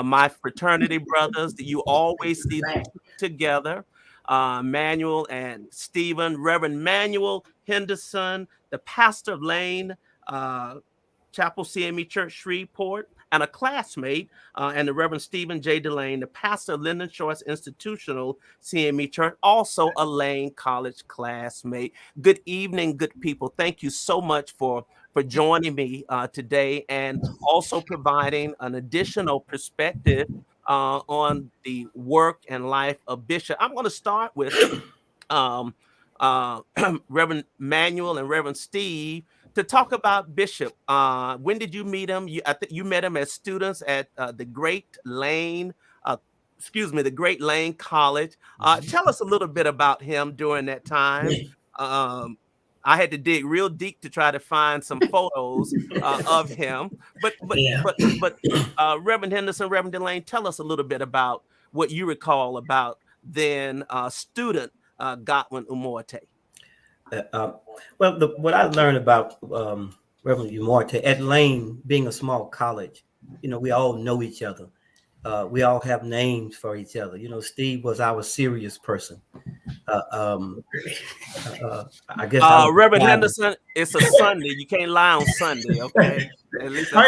my fraternity brothers that you always see them together. Manuel and Stephen, Reverend Manuel Henderson, the pastor of Lane Chapel CME Church Shreveport, and a classmate, and the Reverend Stephen J. Delane, the pastor of Linden Shores Institutional CME Church, also a Lane College classmate. Good evening, good people. Thank you so much for joining me today, and also providing an additional perspective on the work and life of Bishop. I'm going to start with Reverend Manuel and Reverend Steve to talk about Bishop. When did you meet him? I think you met him as students at the Great Lane College. Tell us a little bit about him during that time. I had to dig real deep to try to find some photos of him. But Reverend Henderson, Reverend Delane, tell us a little bit about what you recall about then student Godwin Umoette. What I learned about Reverend Umoette at Lane, being a small college, we all know each other. We all have names for each other. Steve was our serious person. I guess Reverend Henderson, it's a Sunday. You can't lie on Sunday, okay? At least and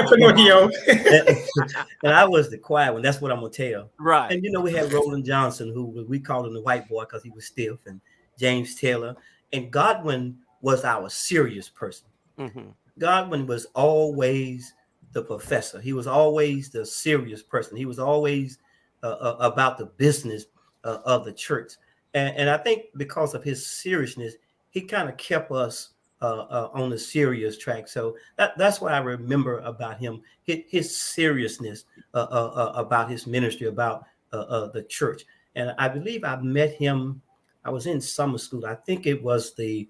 I was the quiet one. That's what I'm gonna tell. Right. And we had Roland Johnson, who we called him the white boy because he was stiff, and James Taylor. And Godwin was our serious person. Mm-hmm. Godwin was always the professor. He was always the serious person. He was always about the business of the church. And I think because of his seriousness, he kind of kept us on the serious track. So that's what I remember about him, his seriousness about his ministry, about the church. And I believe I met him. I was in summer school. I think it was the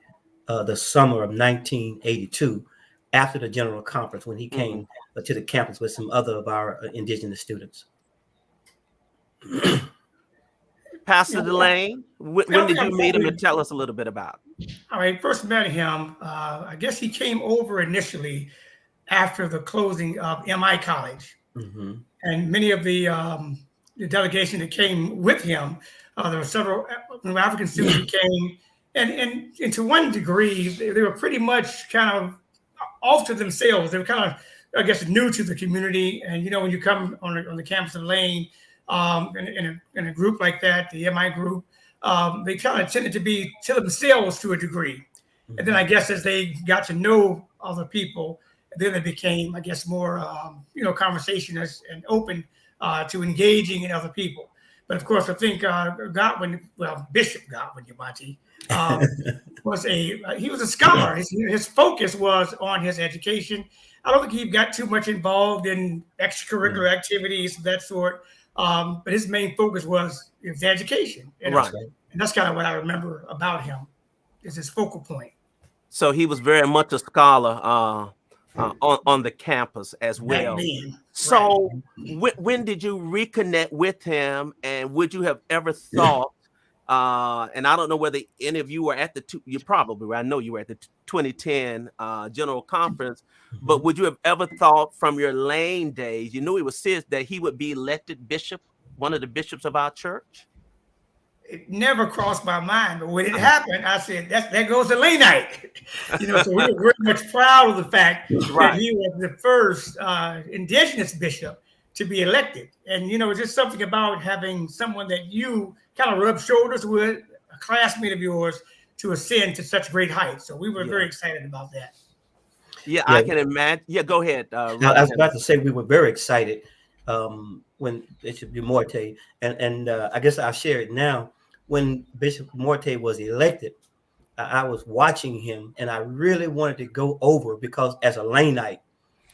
summer of 1982, after the General Conference, when he came to the campus with some other of our indigenous students. Pastor Delane, when did you meet him, and tell us a little bit about it? All right, first met him, I guess he came over initially after the closing of MI College. Mm-hmm. And many of the delegation that came with him, there were several African students who came, and to one degree, they were pretty much kind of off to themselves. They were kind of, I guess, new to the community. And, when you come on the campus of Lane, in a group like that, the MI group, they kind of tended to be to themselves to a degree. Mm-hmm. And then I guess as they got to know other people, then they became, I guess, more, conversationist and open to engaging in other people. But of course, I think Bishop Godwin Umoette he was a scholar. His focus was on his education. I don't think he got too much involved in extracurricular activities of that sort. But his main focus was his education. And that's kind of what I remember about him, is his focal point. So he was very much a scholar on the campus as well. So when did you reconnect with him, and would you have ever thought, and I don't know whether any of you were at you probably were, I know you were at the 2010 General Conference, but would you have ever thought from your Lane days, you knew he was serious, that he would be elected bishop, one of the bishops of our church? It never crossed my mind, but when it happened, I said, "There goes the Laneite." So we were very much proud of the fact that he was the first indigenous bishop to be elected. And just something about having someone that you kind of rub shoulders with, a classmate of yours, to ascend to such great heights. So we were very excited about that. Yeah, I can imagine. Yeah, go ahead. I was about to say we were very excited when Bishop Umoette, and I guess I'll share it now. When Bishop Umoette was elected, I was watching him, and I really wanted to go over, because as a Laneite,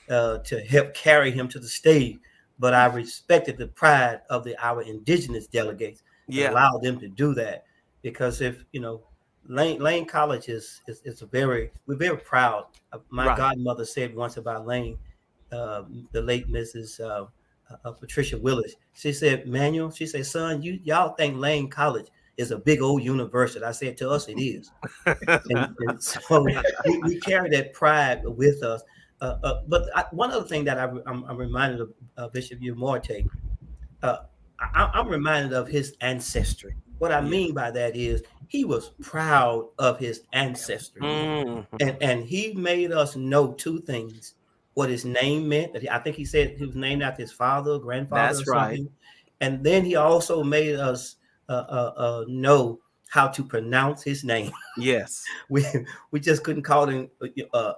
to help carry him to the stage. But I respected the pride of our indigenous delegates. Yeah, allowed them to do that, because if Lane College we're very proud. My godmother said once about Lane, the late Mrs. Patricia Willis. She said, "Manuel," she said, "son, y'all think Lane College is a big old university." I said, "To us, it is." and so we carry that pride with us. But one other thing that I'm reminded of Bishop Umoette, I'm reminded of his ancestry. What I Yeah. mean by that is he was proud of his ancestry. Mhm. And he made us know two things: what his name meant. I think he said he was named after his father, grandfather, or That's right. something. And then he also made us know how to pronounce his name. Yes. We just couldn't call him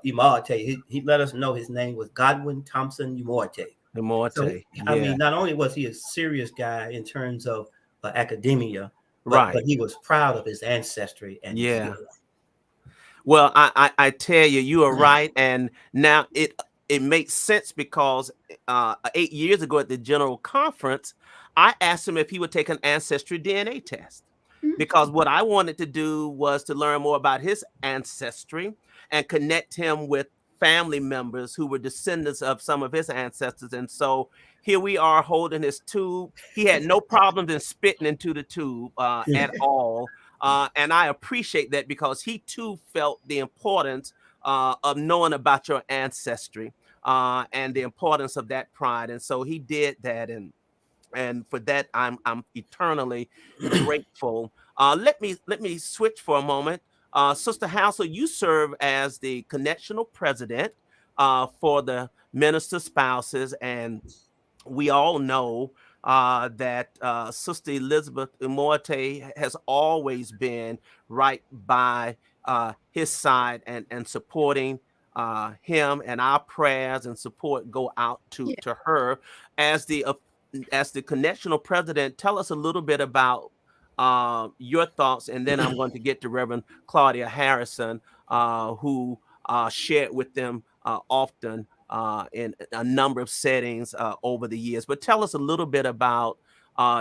Umoette. He let us know his name was Godwin Thompson Umoette. Umoette. So Yeah. I mean, not only was he a serious guy in terms of academia, Right. but he was proud of his ancestry and his Yeah. skills. Well, I tell you, you are right, and now it makes sense because 8 years ago at the general conference, I asked him if he would take an ancestry DNA test, because what I wanted to do was to learn more about his ancestry and connect him with family members who were descendants of some of his ancestors. And so here we are holding his tube. He had no problems in spitting into the tube at all. And I appreciate that because he too felt the importance of knowing about your ancestry and the importance of that pride. And so he did that. And for that, I'm eternally grateful. Let me switch for a moment. Sister Hassel, you serve as the connectional president for the minister spouses, and we all know that Sister Elizabeth Umoette has always been right by his side and supporting him, and our prayers and support go out to her as the connectional president. Tell us a little bit about your thoughts, and then I'm going to get to Reverend Claudia Harrison, who shared with them often in a number of settings over the years. But tell us a little bit about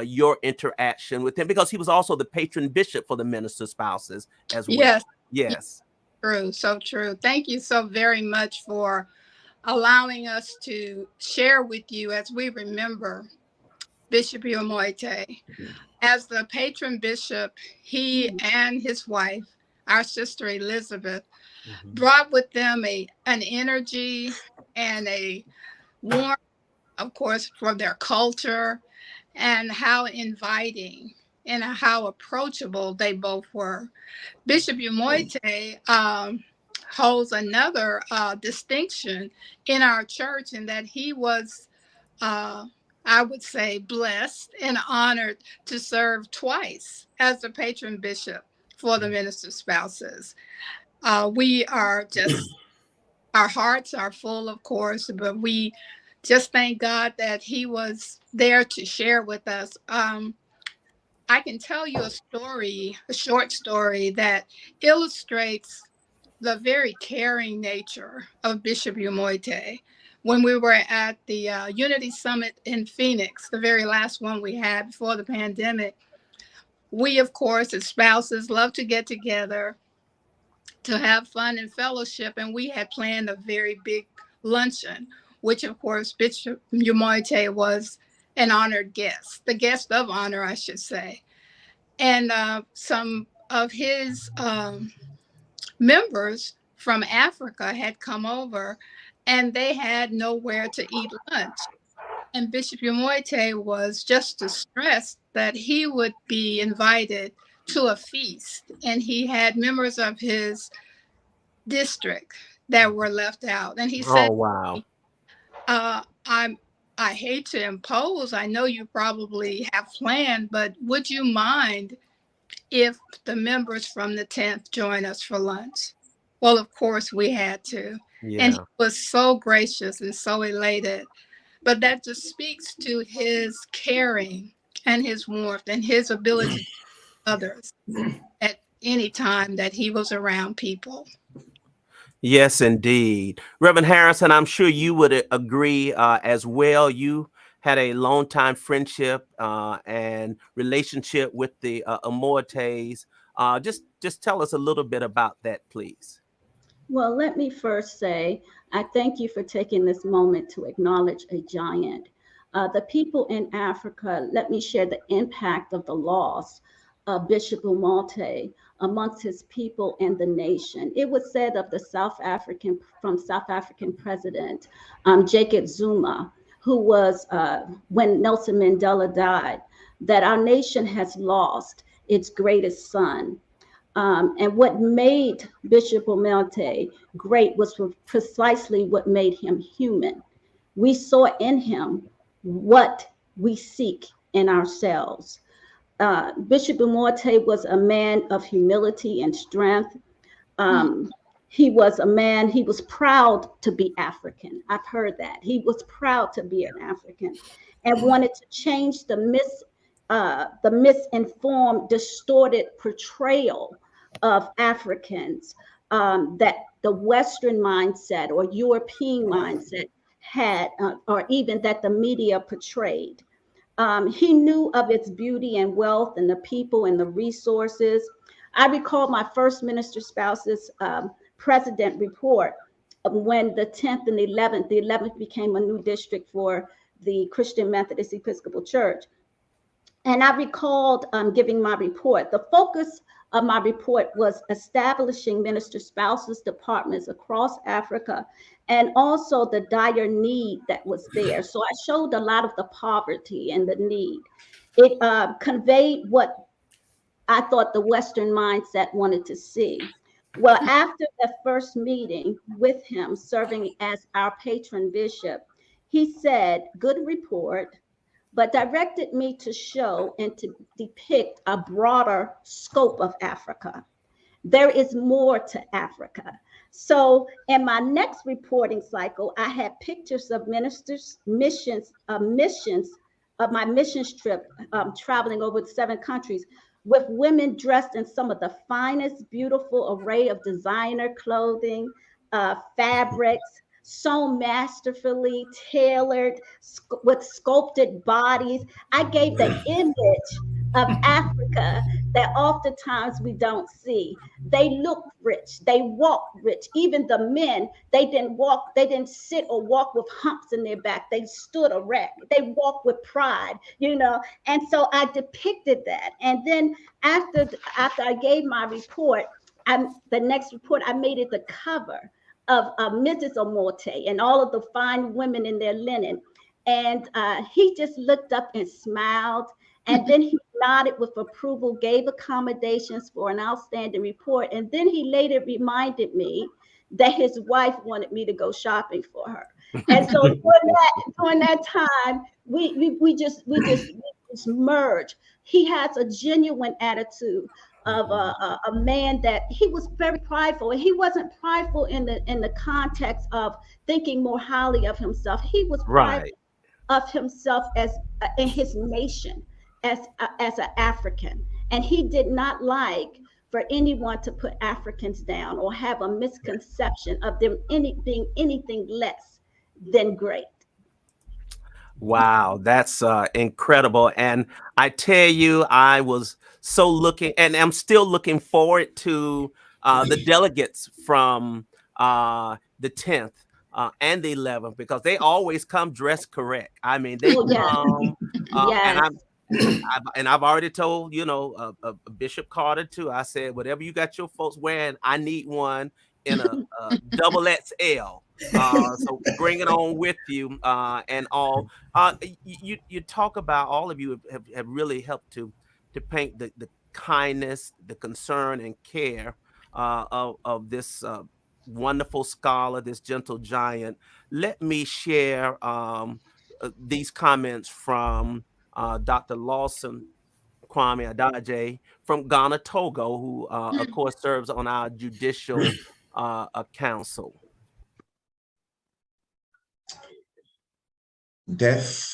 your interaction with him, because he was also the patron bishop for the minister spouses as well. Yes. Yes. True. So true. Thank you so very much for allowing us to share with you as we remember Bishop Umoette. As the patron bishop, he and his wife, our sister Elizabeth, brought with them an energy and a warmth, of course, from their culture, and how inviting and how approachable they both were. Bishop Umoette holds another distinction in our church, in that he was, I would say, blessed and honored to serve twice as the patron bishop for the minister spouses. We are just, our hearts are full, of course, but we just thank God that he was there to share with us. I can tell you a story, a short story that illustrates the very caring nature of Bishop Umoette. When we were at the Unity Summit in Phoenix, the very last one we had before the pandemic, we, of course, as spouses, love to get together to have fun and fellowship, and we had planned a very big luncheon, which, of course, Bishop Umoette was an honored guest, the guest of honor, I should say. And some of his members from Africa had come over, and they had nowhere to eat lunch. And Bishop Umoette was just distressed that he would be invited to a feast, and he had members of his district that were left out. And he said, "Oh wow, I hate to impose. I know you probably have planned, but would you mind if the members from the 10th join us for lunch?" Well, of course we had to. yeah, And he was so gracious and so elated. But that just speaks to his caring and his warmth and his ability to help others at any time that he was around people. yes, indeed." Reverend Harrison, I'm sure you would agree as well. You had a long time friendship and relationship with the Umoettes. Just tell us a little bit about that, please. Well, let me first say, I thank you for taking this moment to acknowledge a giant. The people in Africa, let me share the impact of the loss of Bishop Umoette amongst his people and the nation. It was said of the South African president, Jacob Zuma, who was, when Nelson Mandela died, that our nation has lost its greatest son. And what made Bishop Umoette great was precisely what made him human. We saw in him what we seek in ourselves. Bishop Umoette was a man of humility and strength. He was a man, he was proud to be African. I've heard that. He was proud to be an African and wanted to change the misinformed, distorted portrayal of Africans that the Western mindset or European mindset had, or even that the media portrayed. He knew of its beauty and wealth and the people and the resources. I recall my first minister spouse's president report when the 10th and the 11th became a new district for the Christian Methodist Episcopal Church. And I recalled giving my report. The focus of my report was establishing minister spouses departments across Africa and also the dire need that was there. So I showed a lot of the poverty and the need. It conveyed what I thought the Western mindset wanted to see. Well, after the first meeting with him serving as our patron bishop, he said, "Good report," but directed me to show and to depict a broader scope of Africa. There is more to Africa. So in my next reporting cycle, I had pictures of ministers' missions of my missions trip, traveling over 7 countries with women dressed in some of the finest, beautiful array of designer clothing, fabrics, sewn masterfully, tailored, with sculpted bodies. I gave the image of Africa that oftentimes we don't see. They look rich, they walk rich. Even the men, they didn't sit or walk with humps in their back. They stood erect, they walked with pride, you know. And so I depicted that. And then after I gave my report, the next report, I made it the cover of Mrs. Umoette and all of the fine women in their linen. And he just looked up and smiled. And then he nodded with approval, gave accommodations for an outstanding report. And then he later reminded me that his wife wanted me to go shopping for her. And so during that time, we just merged. He has a genuine attitude of a man that he was very prideful, and he wasn't prideful in the context of thinking more highly of himself. He was prideful of himself as in his nation, as an African, and he did not like for anyone to put Africans down or have a misconception of them being anything less than great. Wow, that's incredible. And I tell you, I was so looking, and I'm still looking forward to the delegates from the 10th and the 11th, because they always come dressed correct. I mean, they come, and I've already told, Bishop Carter too. I said, whatever you got your folks wearing, I need one in a double XL. So bring it on with you, and all. You talk about, all of you have really helped to paint the kindness, the concern, and care of this wonderful scholar, this gentle giant. Let me share these comments from Dr. Lawson Kwame Adaje from Ghana, Togo, who of course serves on our judicial council. Death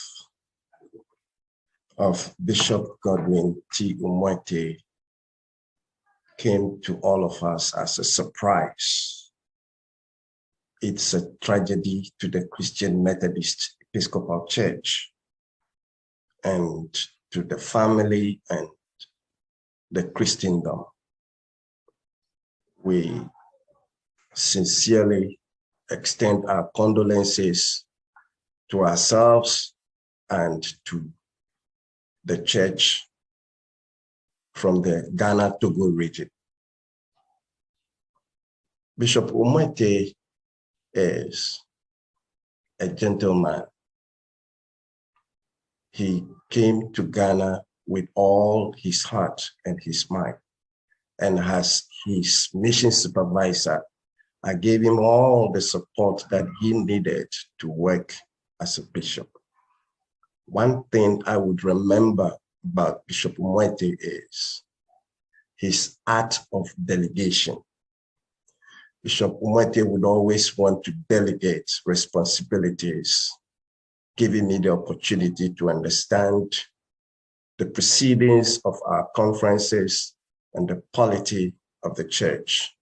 of Bishop Godwin T. Umoette came to all of us as a surprise. It's a tragedy to the Christian Methodist Episcopal Church and to the family and the Christendom. We sincerely extend our condolences to ourselves and to the church from the Ghana-Togo region. Bishop Umoette is a gentleman. He came to Ghana with all his heart and his mind. And as his mission supervisor, I gave him all the support that he needed to work as a bishop. One thing I would remember about Bishop Umoette is his art of delegation. Bishop Umoette would always want to delegate responsibilities, giving me the opportunity to understand the proceedings of our conferences and the polity of the church.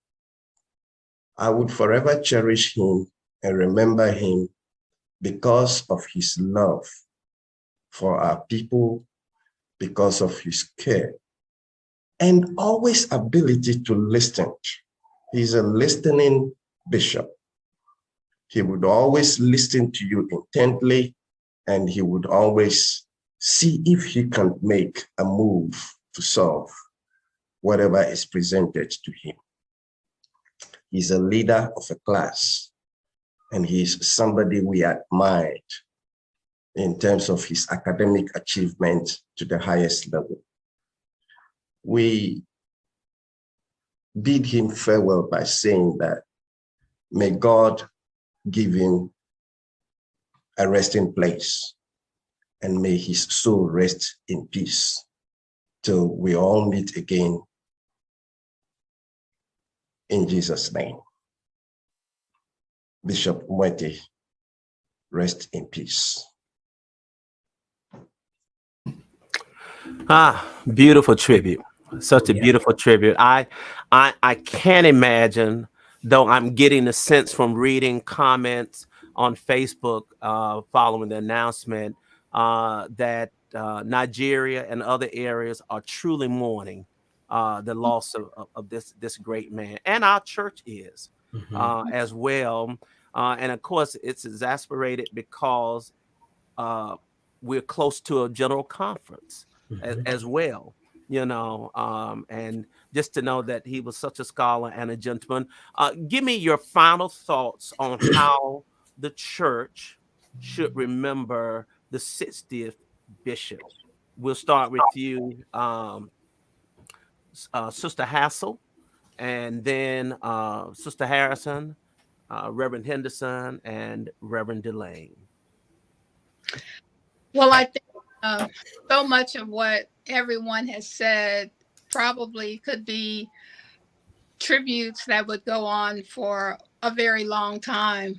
I would forever cherish him and remember him because of his love for our people, because of his care, and always ability to listen. He's a listening bishop. He would always listen to you intently, and he would always see if he can make a move to solve whatever is presented to him. He's a leader of a class, and he's somebody we admired in terms of his academic achievement to the highest level. We bid him farewell by saying that may God give him a resting place, and may his soul rest in peace till we all meet again. In Jesus' name. Bishop Umoette, rest in peace. Beautiful tribute. Such a beautiful tribute. I can't imagine, though I'm getting the sense from reading comments on Facebook following the announcement that Nigeria and other areas are truly mourning the loss of this great man, and our church is as well. And of course, it's exasperated because we're close to a general conference as well, you know, and just to know that he was such a scholar and a gentleman. Give me your final thoughts on how the church should remember the 60th bishop. We'll start with you, Sister Hassel, and then Sister Harrison, Reverend Henderson, and Reverend Delane. Well, I think so much of what everyone has said probably could be tributes that would go on for a very long time.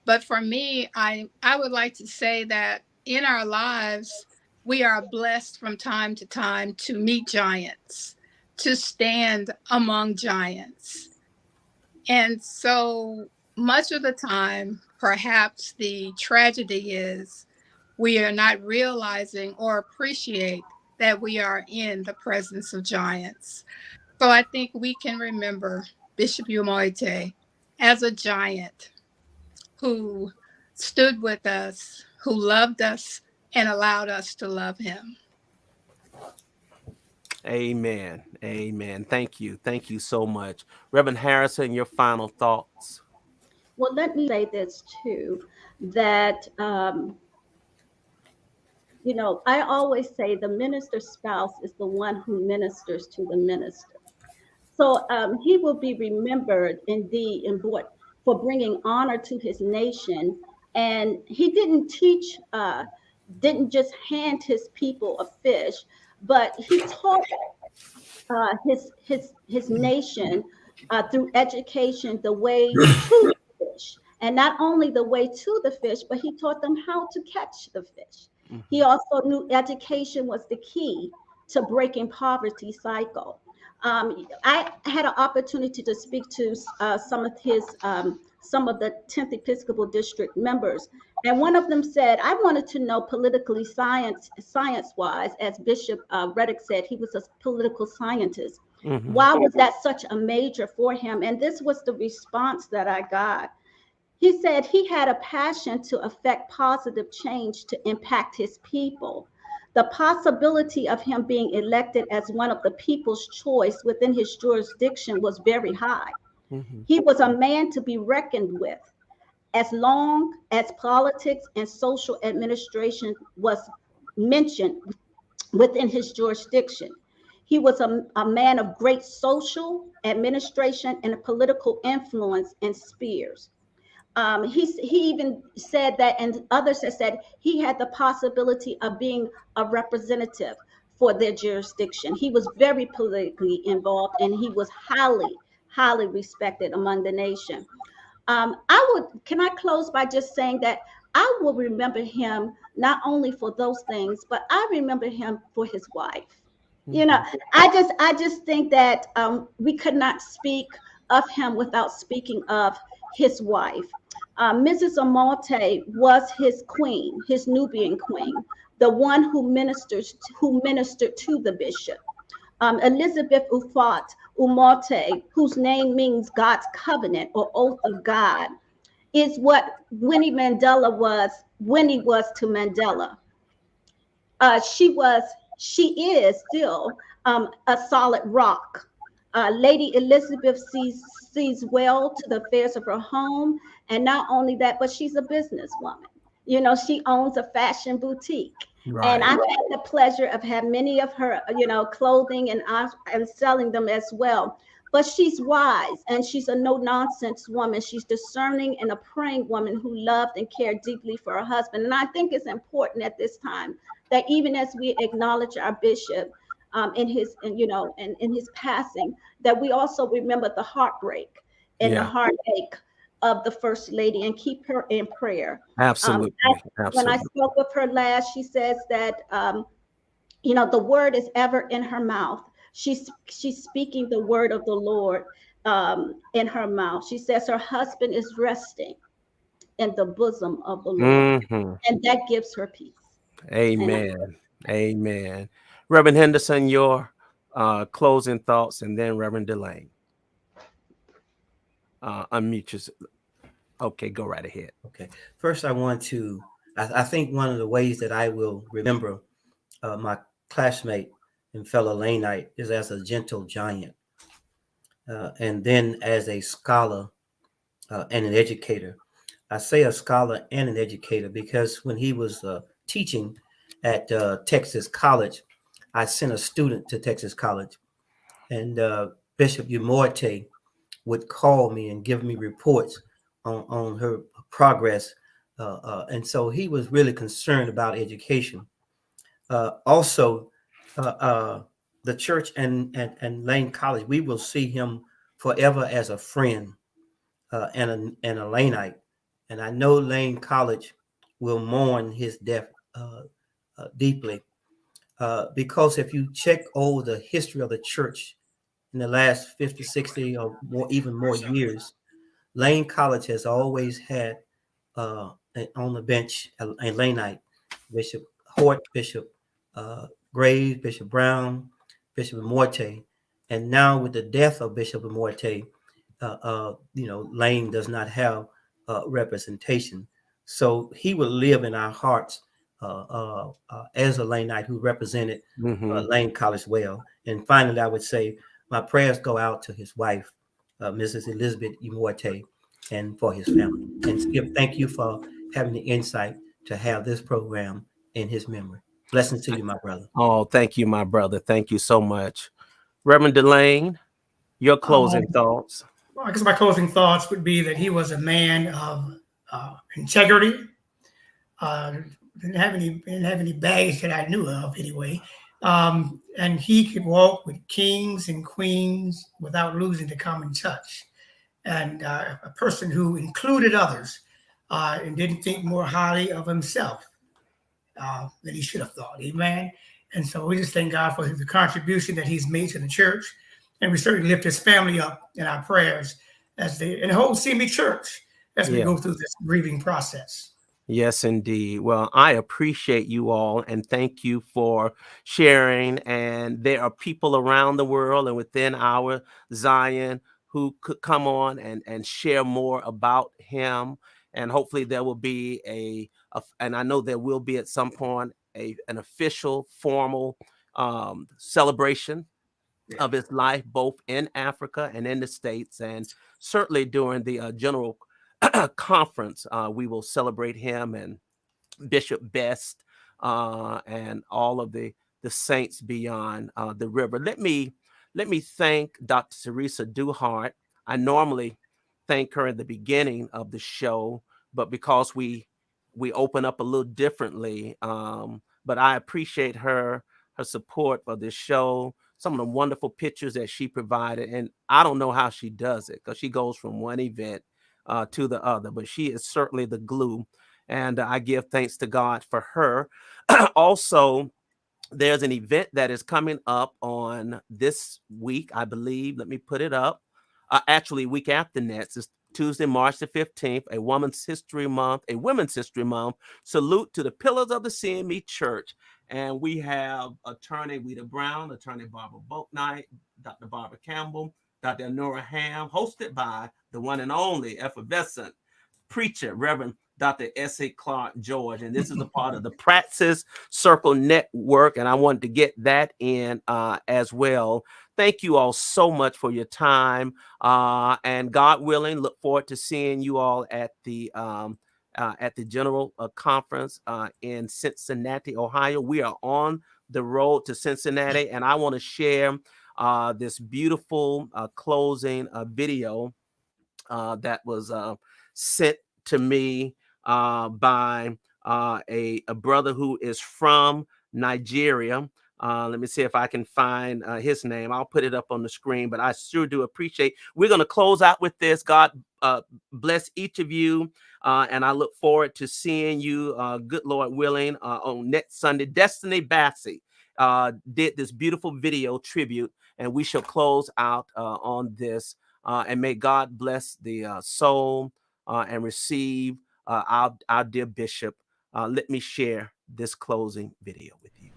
But for me, I would like to say that in our lives, we are blessed from time to time to meet giants, to stand among giants. And so much of the time, perhaps the tragedy is we are not realizing or appreciate that we are in the presence of giants. So I think we can remember Bishop Umoette as a giant who stood with us, who loved us, and allowed us to love him. Amen. Amen. Thank you. Thank you so much. Reverend Harrison, your final thoughts. Well, let me say this too, that, you know, I always say the minister's spouse is the one who ministers to the minister. So he will be remembered indeed for bringing honor to his nation. And he didn't teach, didn't just hand his people a fish, but he taught his nation through education the way to the fish. And not only the way to the fish, but he taught them how to catch the fish. Mm-hmm. He also knew education was the key to breaking poverty cycle. I had an opportunity to speak to some of the 10th Episcopal District members, and one of them said, I wanted to know politically science-wise, as Bishop Reddick said, he was a political scientist. Mm-hmm. Why was that such a major for him? And this was the response that I got. He said he had a passion to affect positive change to impact his people. The possibility of him being elected as one of the people's choice within his jurisdiction was very high. Mm-hmm. He was a man to be reckoned with. As long as politics and social administration was mentioned within his jurisdiction. He was a man of great social, administration, and political influence in spheres. He even said that, and others have said, he had the possibility of being a representative for their jurisdiction. He was very politically involved, and he was highly, highly respected among the nation. Can I close by just saying that I will remember him not only for those things, but I remember him for his wife. You know, I just think that we could not speak of him without speaking of his wife. Mrs. Umoette was his queen, his Nubian queen, the one who ministered to the bishop. Elizabeth Umoette, whose name means God's covenant or oath of God, is what Winnie Mandela was when he was to Mandela. She is still a solid rock. Lady Elizabeth sees well to the affairs of her home, and not only that, but she's a businesswoman. You know, she owns a fashion boutique. Right. And I've had the pleasure of having many of her, clothing and selling them as well. But she's wise, and she's a no-nonsense woman. She's discerning and a praying woman who loved and cared deeply for her husband. And I think it's important at this time that even as we acknowledge our bishop in his passing, that we also remember the heartbreak and the heartache of the First Lady and keep her in prayer. Absolutely. When I spoke with her last, she says that the word is ever in her mouth. She's speaking the word of the Lord in her mouth. She says her husband is resting in the bosom of the Lord, and that gives her peace. Amen. Amen. Reverend Henderson, your closing thoughts, and then Reverend Delane. Unmute yourself. Okay, go right ahead. Okay. First, I think one of the ways that I will remember my classmate and fellow Lanite is as a gentle giant, and then as a scholar and an educator. I say a scholar and an educator because when he was teaching at Texas College, I sent a student to Texas College, and Bishop Umoette would call me and give me reports on her progress. And so he was really concerned about education. Also, the church and Lane College, we will see him forever as a friend and a Laneite. And I know Lane College will mourn his death deeply because if you check over the history of the church in the last 50, 60 or more, even more years, Lane College has always had on the bench a Laneite, Bishop Hort, Bishop Graves, Bishop Brown, Bishop Umoette, and now with the death of Bishop Umoette, Lane does not have representation. So he will live in our hearts as a Laneite who represented Lane College well. And finally, I would say my prayers go out to his wife, Mrs. Elizabeth Umoette, and for his family. And Skip, thank you for having the insight to have this program in his memory. Blessings to you, my brother. Oh, thank you, my brother. Thank you so much. Reverend Delane, your closing thoughts. Well, I guess my closing thoughts would be that he was a man of integrity. Didn't have any baggage that I knew of anyway. And he could walk with kings and queens without losing the common touch. And a person who included others and didn't think more highly of himself than he should have thought. Amen. And so we just thank God for the contribution that he's made to the church. And we certainly lift his family up in our prayers and the whole CME church as we go through this grieving process. Yes, indeed. Well, I appreciate you all and thank you for sharing. And there are people around the world and within our Zion who could come on and share more about him. And hopefully there will be and I know there will be at some point an official formal celebration of his life, both in Africa and in the States. And certainly during the general conference, we will celebrate him and Bishop Best and all of the the saints beyond the river. Let me thank Dr. Teresa Duhart. I normally thank her at the beginning of the show, but because we open up a little differently, but I appreciate her support for this show, some of the wonderful pictures that she provided. And I don't know how she does it, because she goes from one event to the other, but she is certainly the glue. And I give thanks to God for her. Also, there's an event that is coming up on this week, I believe. Let me put it up. Actually, week after next is Tuesday, March the 15th, a Women's History Month. Salute to the pillars of the CME Church. And we have Attorney Rita Brown, Attorney Barbara Boatnight, Dr. Barbara Campbell, Dr. Nora Ham, hosted by the one and only effervescent preacher, Reverend Dr. S.A. Clark George. And this is a part of the Praxis Circle Network, and I wanted to get that in as well. Thank you all so much for your time. And God willing, look forward to seeing you all at the General Conference in Cincinnati, Ohio. We are on the road to Cincinnati, and I want to share this beautiful closing video that was sent to me by a brother who is from Nigeria. Let me see if I can find his name. I'll put it up on the screen, but I sure do appreciate. We're going to close out with this. God bless each of you. And I look forward to seeing you, good Lord willing, on next Sunday. Destiny Bassey did this beautiful video tribute, and we shall close out on this. And may God bless the soul and receive our dear Bishop. Let me share this closing video with you.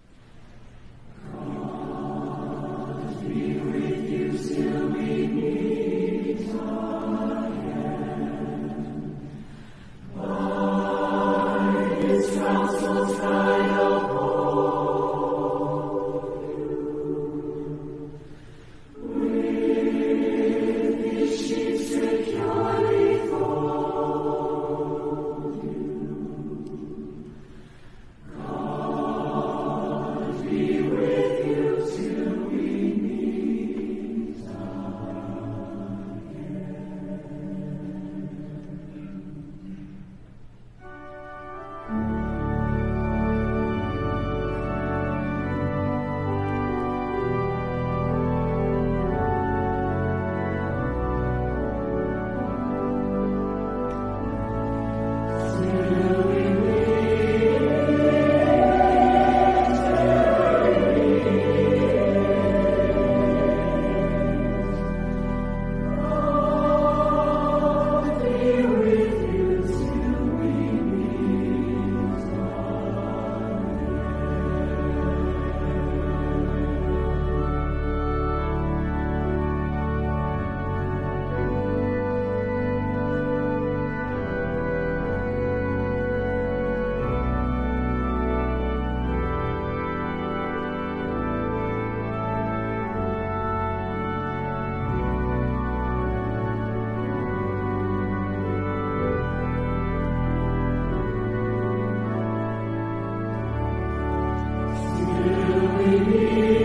We